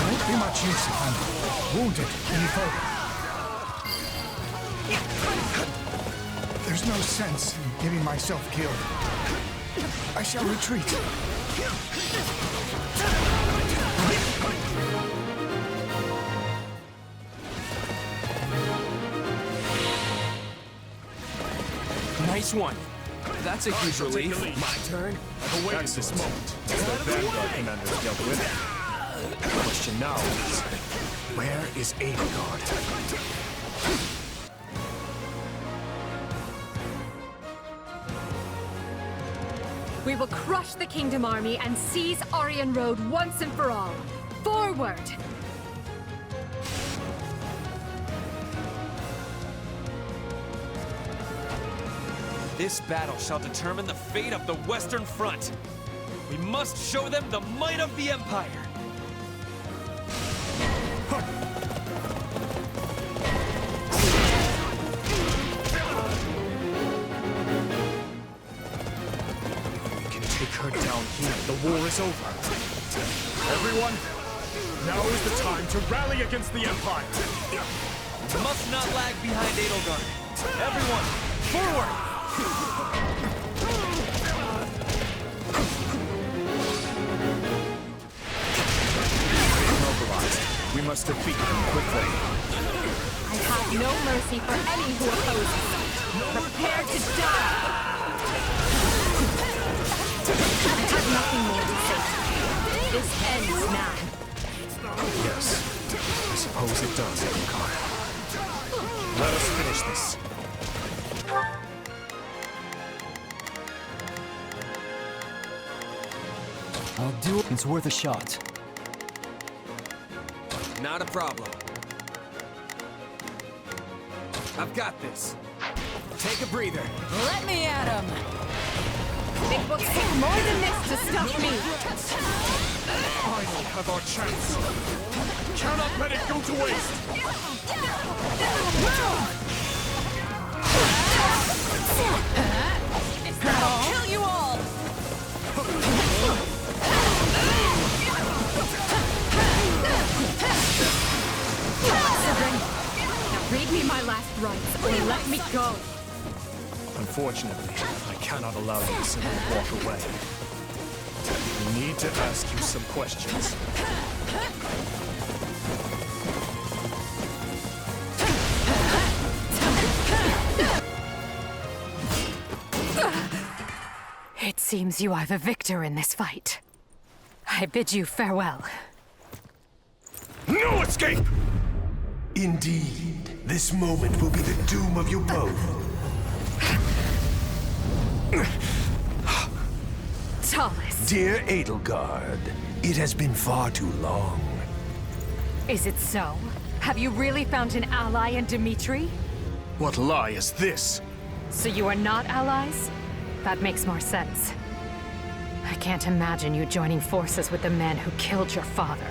Won't be much use if I'm wounded any further. There's no sense in getting myself killed. I shall retreat. Nice one. That's a huge relief. My turn? I've awaited this moment. As the Vanguard commander dealt with it. The question now is, where is Arianroad? We will crush the Kingdom Army and seize Arianroad once and for all. Forward! This battle shall determine the fate of the Western Front. We must show them the might of the Empire. We can take her down here. The war is over. Everyone, now is the time to rally against the Empire. We must not lag behind Edelgard. Everyone, forward! We must defeat them quickly. I have no mercy for any who oppose me. Prepare to die! I have nothing more to say. This ends now. Yes, I suppose it does, Edelgard. Let us finish this. I'll do it. It's worth a shot. Not a problem. I've got this. Take a breather. Let me at him! It will take more than this to stop me! Finally have our chance. Cannot let it go to waste. I'll kill you all! Now read me my last rites, or let me go! Unfortunately, I cannot allow you to simply walk away. We need to ask you some questions. It seems you are the victor in this fight. I bid you farewell. No escape! Indeed, this moment will be the doom of you both. Tallis, Dear Edelgard, it has been far too long. is it so? Have you really found an ally in Dimitri? What lie is this? So you are not allies? That makes more sense. I can't imagine you joining forces with the man who killed your father.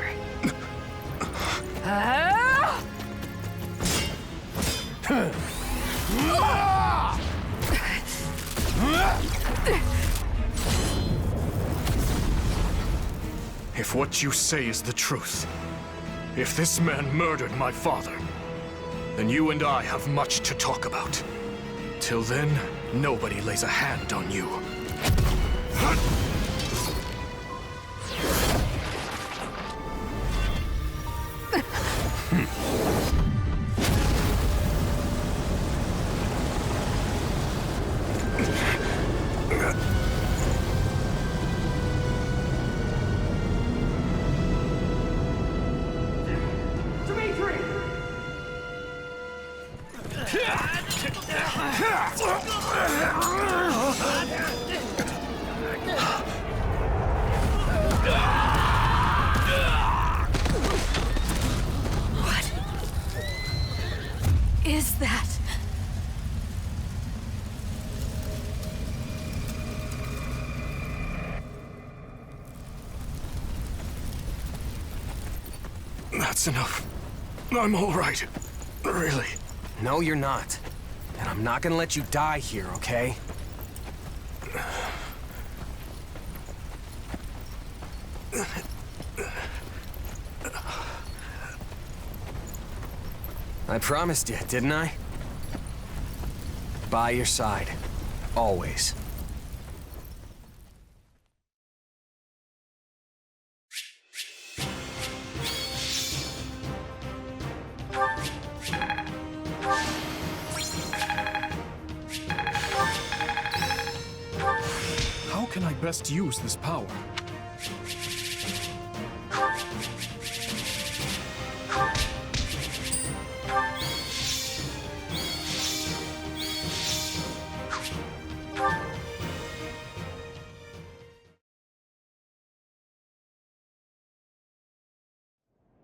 If what you say is the truth, if this man murdered my father, then you and I have much to talk about. Till then, nobody lays a hand on you. Is that That's enough. I'm all right. Really. No, you're not. And I'm not gonna let you die here, okay? I promised you, didn't I? By your side. Always. How can I best use this power?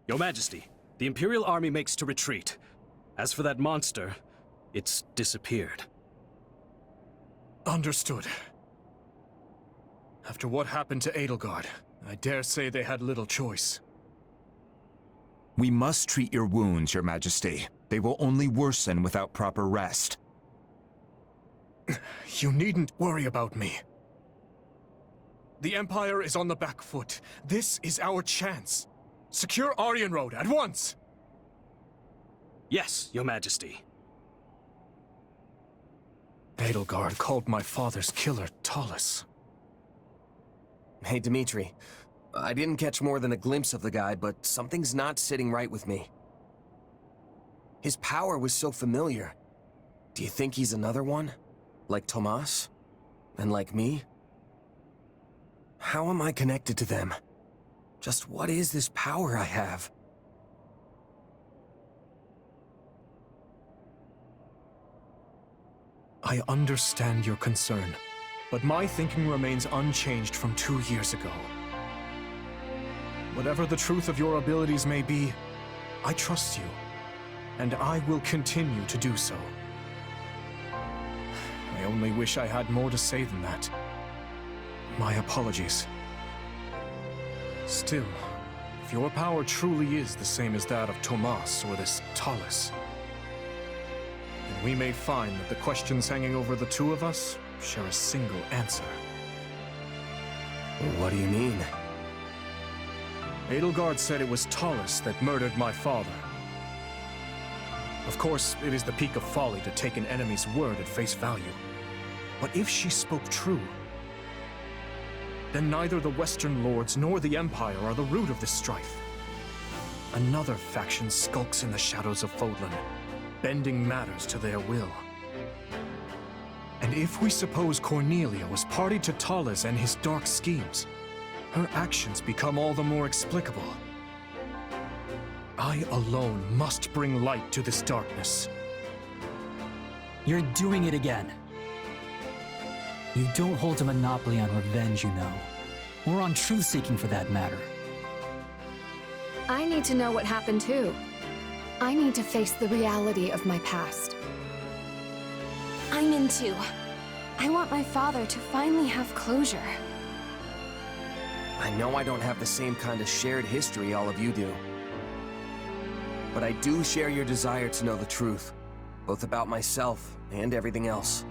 Your Majesty, the Imperial Army makes to retreat. As for that monster, it's disappeared. Understood. After what happened to Edelgard, I dare say they had little choice. We must treat your wounds, Your Majesty. They will only worsen without proper rest. You needn't worry about me. The Empire is on the back foot. This is our chance. Secure Arianroad at once! Yes, Your Majesty. Edelgard called my father's killer Talus. Hey, Dimitri. I didn't catch more than a glimpse of the guy, but something's not sitting right with me. His power was so familiar. Do you think he's another one? Like Tomas? And like me? How am I connected to them? Just what is this power I have? I understand your concern, but my thinking remains unchanged from 2 years ago. Whatever the truth of your abilities may be, I trust you, and I will continue to do so. I only wish I had more to say than that. My apologies. Still, if your power truly is the same as that of Tomas or this Talus, then we may find that the questions hanging over the two of us share a single answer. What do you mean? Edelgard said it was Talus that murdered my father. Of course, it is the peak of folly to take an enemy's word at face value. But if she spoke true, then neither the Western Lords nor the Empire are the root of this strife. Another faction skulks in the shadows of Fodlan, bending matters to their will. And if we suppose Cornelia was party to Talus and his dark schemes, her actions become all the more explicable. I alone must bring light to this darkness. You're doing it again. You don't hold a monopoly on revenge, you know. Or on truth-seeking for that matter. I need to know what happened too. I need to face the reality of my past. I'm in too. I want my father to finally have closure. I know I don't have the same kind of shared history all of you do. But I do share your desire to know the truth, both about myself and everything else.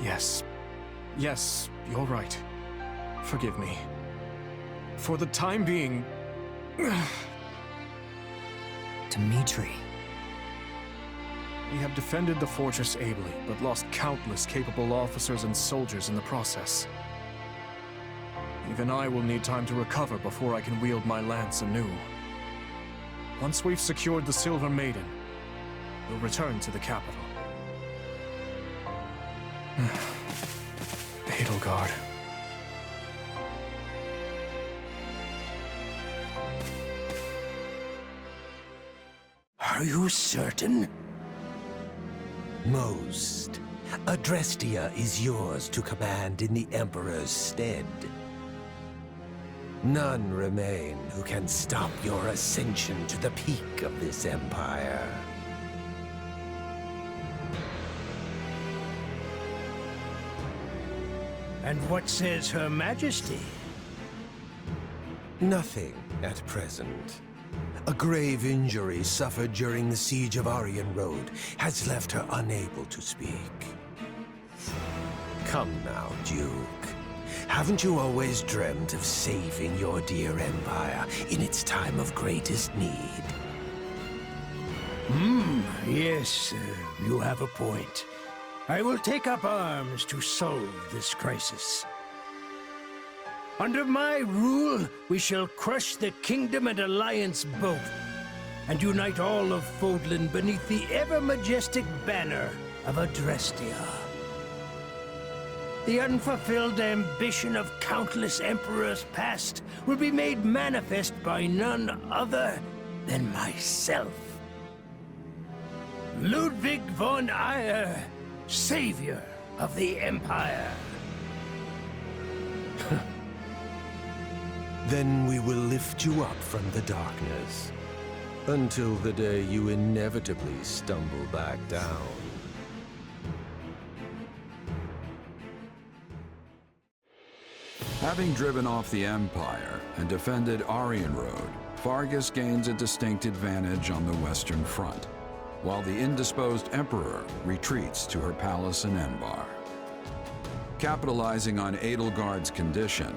Yes, you're right. Forgive me. For the time being... Dimitri. We have defended the fortress ably, but lost countless capable officers and soldiers in the process. Even I will need time to recover before I can wield my lance anew. Once we've secured the Silver Maiden, we'll return to the capital. Edelgard. Are you certain? Most. Adrestia is yours to command in the Emperor's stead. None remain who can stop your ascension to the peak of this empire. And what says Her Majesty? Nothing. at present. A grave injury suffered during the siege of Arianroad has left her unable to speak. Come now, Duke. Haven't you always dreamt of saving your dear empire in its time of greatest need? Yes, you have a point. I will take up arms to solve this crisis. Under my rule, we shall crush the Kingdom and Alliance both, and unite all of Fodlan beneath the ever-majestic banner of Adrestia. The unfulfilled ambition of countless emperors past will be made manifest by none other than myself. Ludwig von Eyre, savior of the Empire. Then we will lift you up from the darkness, until the day you inevitably stumble back down. Having driven off the Empire and defended Arianroad, Fargus gains a distinct advantage on the Western Front, while the indisposed Emperor retreats to her palace in Enbar. Capitalizing on Edelgard's condition,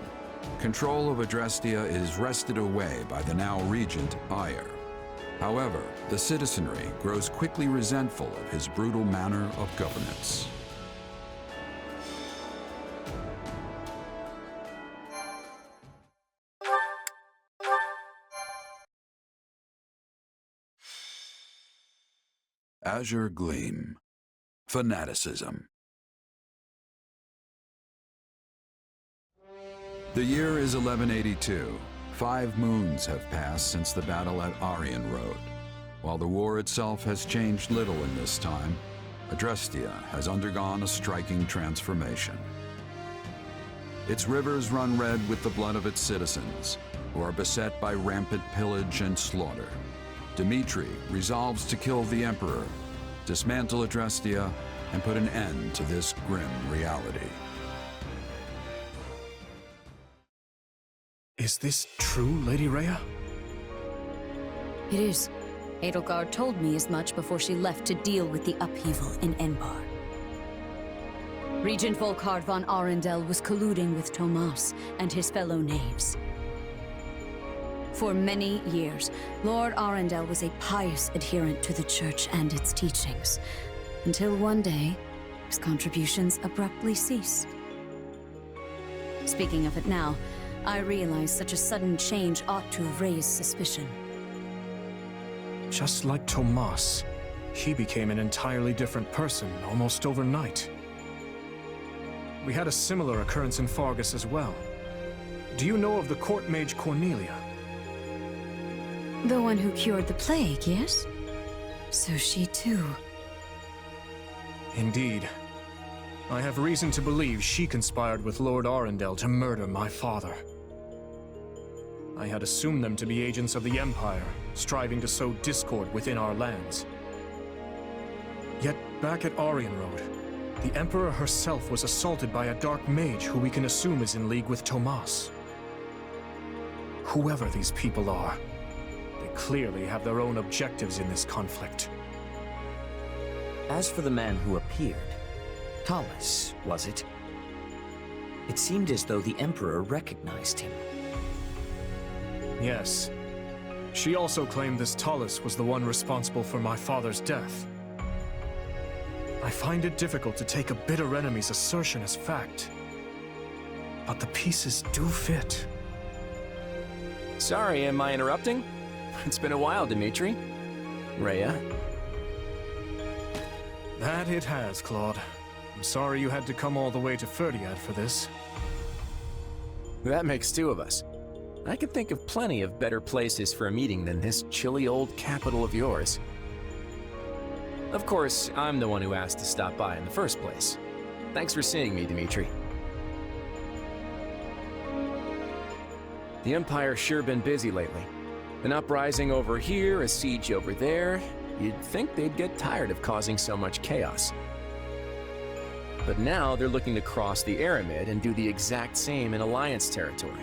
control of Adrestia is wrested away by the now regent Eyre. However, the citizenry grows quickly resentful of his brutal manner of governance. Azure Gleam. Fanaticism. The year is 1182. 5 moons have passed since the battle at Arianroad. While the war itself has changed little in this time, Adrestia has undergone a striking transformation. Its rivers run red with the blood of its citizens, who are beset by rampant pillage and slaughter. Dmitri resolves to kill the Emperor, dismantle Adrestia, and put an end to this grim reality. Is this true, Lady Rhea? It is. Edelgard told me as much before she left to deal with the upheaval in Enbar. Regent Volkard von Arundel was colluding with Tomas and his fellow knaves. For many years, Lord Arundel was a pious adherent to the Church and its teachings, until one day, his contributions abruptly ceased. Speaking of it now, I realize such a sudden change ought to have raised suspicion. Just like Tomas, he became an entirely different person almost overnight. We had a similar occurrence in Fargus as well. Do you know of the court mage Cornelia? The one who cured the plague, yes? So she too. Indeed. I have reason to believe she conspired with Lord Arundel to murder my father. I had assumed them to be agents of the Empire, striving to sow discord within our lands. Yet, back at Arianroad, the Emperor herself was assaulted by a dark mage who we can assume is in league with Tomas. Whoever these people are, they clearly have their own objectives in this conflict. As for the man who appeared, Tallis, was it? It seemed as though the Emperor recognized him. Yes. She also claimed this Tallis was the one responsible for my father's death. I find it difficult to take a bitter enemy's assertion as fact. But the pieces do fit. Sorry, am I interrupting? It's been a while, Dmitri. Rhea? That it has, Claude. I'm sorry you had to come all the way to Ferdiad for this. That makes 2 of us. I can think of plenty of better places for a meeting than this chilly old capital of yours. Of course, I'm the one who asked to stop by in the first place. Thanks for seeing me, Dmitri. The Empire's sure been busy lately. An uprising over here, a siege over there. You'd think they'd get tired of causing so much chaos. But now they're looking to cross the Aramid and do the exact same in Alliance territory.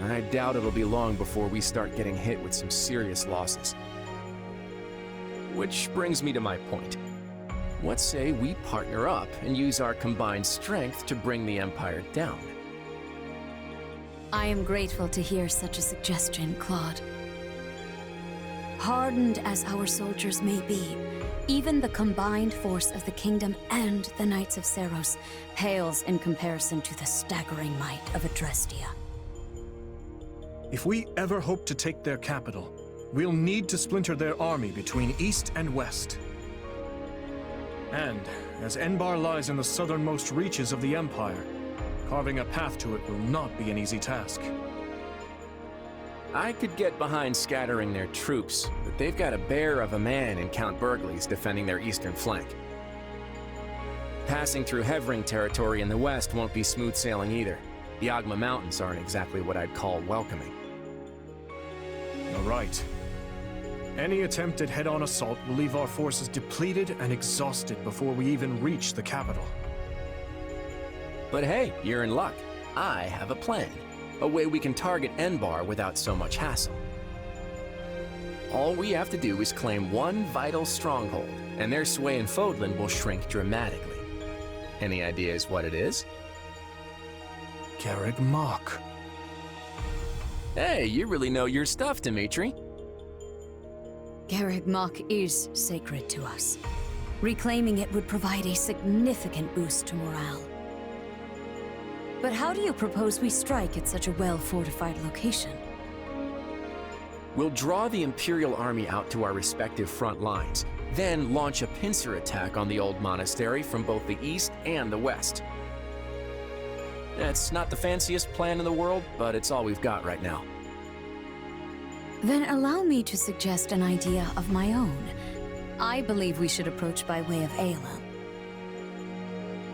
I doubt it'll be long before we start getting hit with some serious losses. Which brings me to my point. What say we partner up and use our combined strength to bring the Empire down? I am grateful to hear such a suggestion, Claude. Hardened as our soldiers may be, even the combined force of the Kingdom and the Knights of Seiros pales in comparison to the staggering might of Adrestia. If we ever hope to take their capital, we'll need to splinter their army between east and west. And, as Enbar lies in the southernmost reaches of the Empire, carving a path to it will not be an easy task. I could get behind scattering their troops, but they've got a bear of a man in Count Burgley's defending their eastern flank. Passing through Hevring territory in the west won't be smooth sailing either. The Ogma Mountains aren't exactly what I'd call welcoming. You're right. Any attempt at head-on assault will leave our forces depleted and exhausted before we even reach the capital. But hey, you're in luck. I have a plan. A way we can target Enbar without so much hassle. All we have to do is claim one vital stronghold, and their sway in Fodlan will shrink dramatically. Any ideas what it is? Garreg Mach. Hey, you really know your stuff, Dimitri. Garreg Mach is sacred to us. Reclaiming it would provide a significant boost to morale. But how do you propose we strike at such a well-fortified location? We'll draw the Imperial Army out to our respective front lines, then launch a pincer attack on the old monastery from both the east and the west. It's not the fanciest plan in the world, but it's all we've got right now. Then allow me to suggest an idea of my own. I believe we should approach by way of Aela.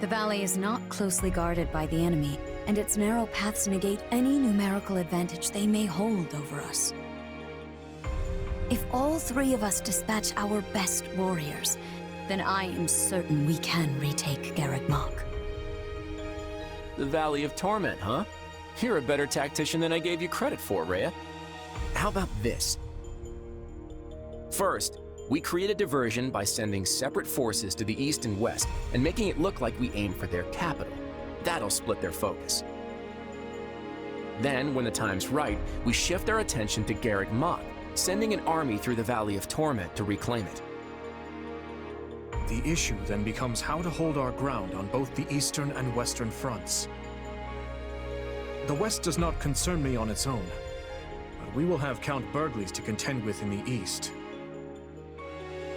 The valley is not closely guarded by the enemy, and its narrow paths negate any numerical advantage they may hold over us. If all three of us dispatch our best warriors, then I am certain we can retake Garreg Mach. The Valley of Torment, huh? You're a better tactician than I gave you credit for, Rhea. How about this? First, we create a diversion by sending separate forces to the east and west and making it look like we aim for their capital. That'll split their focus. Then, when the time's right, we shift our attention to Garreg Mach, sending an army through the Valley of Torment to reclaim it. The issue then becomes how to hold our ground on both the eastern and western fronts. The west does not concern me on its own, but we will have Count Burgley's to contend with in the east.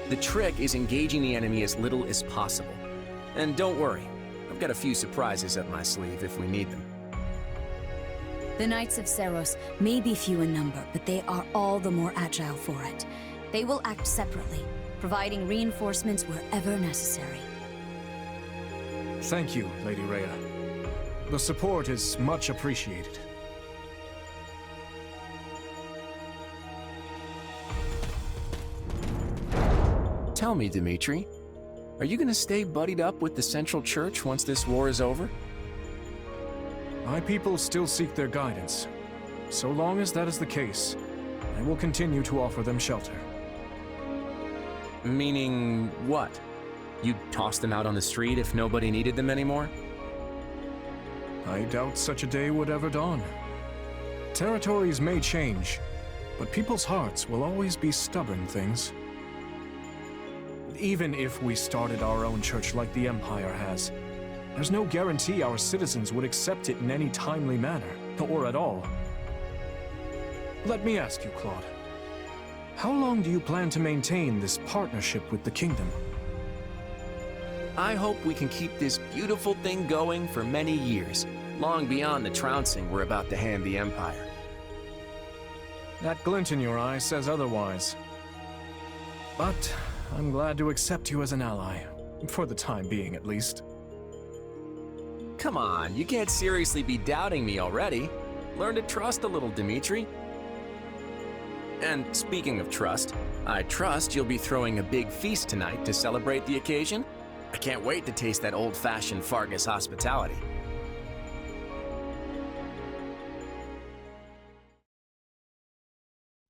The trick is engaging the enemy as little as possible. And don't worry, I've got a few surprises up my sleeve if we need them. The Knights of Seiros may be few in number, but they are all the more agile for it. They will act separately, providing reinforcements wherever necessary. Thank you, Lady Rhea. The support is much appreciated. Tell me, Dimitri, are you gonna stay buddied up with the Central Church once this war is over? My people still seek their guidance. So long as that is the case, I will continue to offer them shelter. Meaning what? You'd toss them out on the street if nobody needed them anymore? I doubt such a day would ever dawn. Territories may change, but people's hearts will always be stubborn things. Even if we started our own church like the Empire has, there's no guarantee our citizens would accept it in any timely manner, or at all. Let me ask you, Claude. How long do you plan to maintain this partnership with the Kingdom? I hope we can keep this beautiful thing going for many years, long beyond the trouncing we're about to hand the Empire. That glint in your eye says otherwise. But I'm glad to accept you as an ally, for the time being at least. Come on, you can't seriously be doubting me already. Learn to trust a little, Dimitri. And speaking of trust, I trust you'll be throwing a big feast tonight to celebrate the occasion. I can't wait to taste that old-fashioned Fargus hospitality.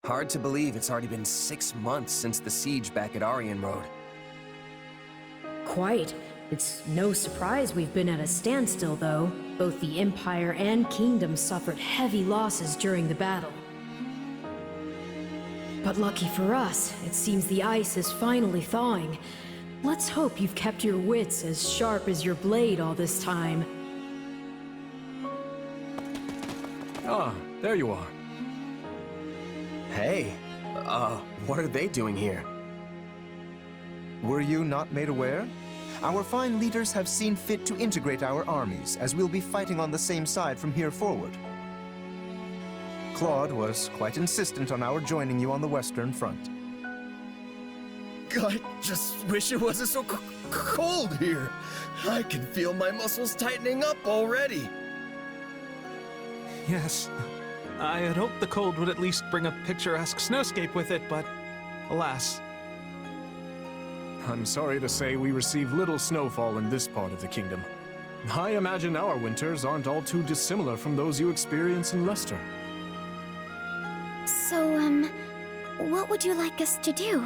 Hard to believe it's already been 6 months since the siege back at Arianroad. Quite. It's no surprise we've been at a standstill, though. Both the Empire and Kingdom suffered heavy losses during the battle. But lucky for us, it seems the ice is finally thawing. Let's hope you've kept your wits as sharp as your blade all this time. Ah, there you are. Hey, what are they doing here? Were you not made aware? Our fine leaders have seen fit to integrate our armies, as we'll be fighting on the same side from here forward. Claude was quite insistent on our joining you on the Western Front. I just wish it wasn't so cold here. I can feel my muscles tightening up already. Yes. I had hoped the cold would at least bring a picturesque snowscape with it, but alas. I'm sorry to say we receive little snowfall in this part of the kingdom. I imagine our winters aren't all too dissimilar from those you experience in Leicester. So, what would you like us to do?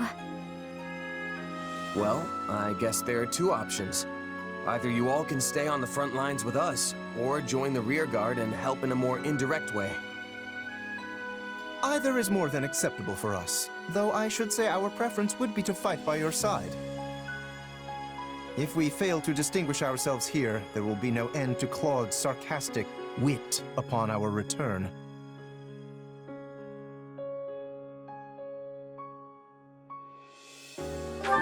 Well, I guess there are 2 options. Either you all can stay on the front lines with us, or join the rear guard and help in a more indirect way. Either is more than acceptable for us, though I should say our preference would be to fight by your side. If we fail to distinguish ourselves here, there will be no end to Claude's sarcastic wit upon our return.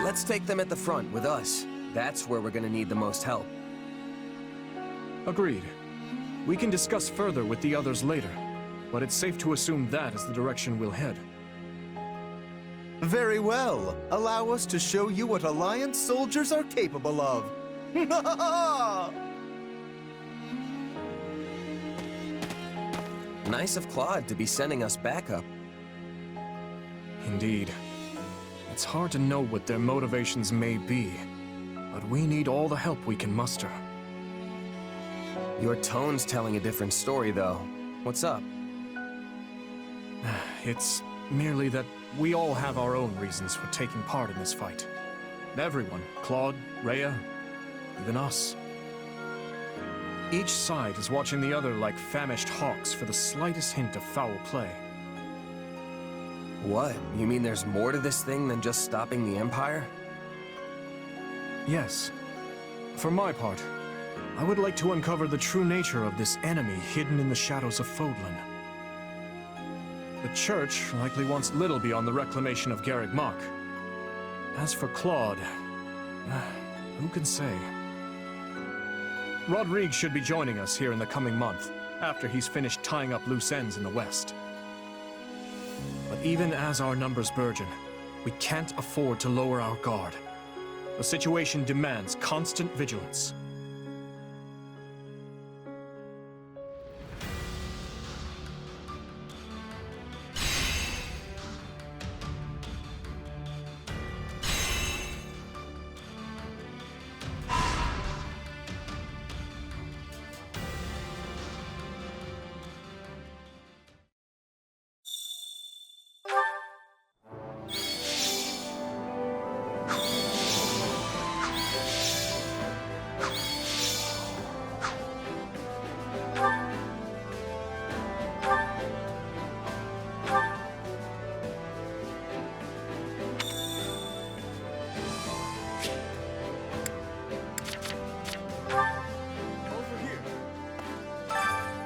Let's take them at the front with us. That's where we're gonna need the most help. Agreed. We can discuss further with the others later, but it's safe to assume that is the direction we'll head. Very well. Allow us to show you what Alliance soldiers are capable of. Nice of Claude to be sending us backup. Indeed. It's hard to know what their motivations may be, but we need all the help we can muster. Your tone's telling a different story, though. What's up? It's merely that we all have our own reasons for taking part in this fight. Everyone, Claude, Rhea, even us. Each side is watching the other like famished hawks for the slightest hint of foul play. What? You mean there's more to this thing than just stopping the Empire? Yes. For my part, I would like to uncover the true nature of this enemy hidden in the shadows of Fodlan. The Church likely wants little beyond the reclamation of Garreg Mach. As for Claude, who can say? Rodrigue should be joining us here in the coming month, after he's finished tying up loose ends in the West. But even as our numbers burgeon, we can't afford to lower our guard. The situation demands constant vigilance.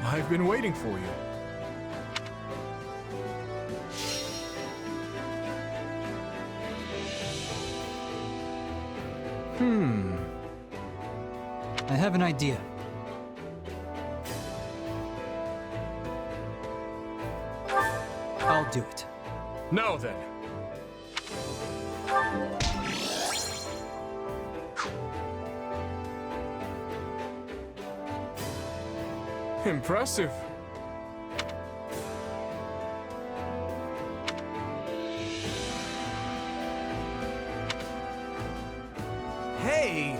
I've been waiting for you. I have an idea. I'll do it. Now then. Impressive. Hey!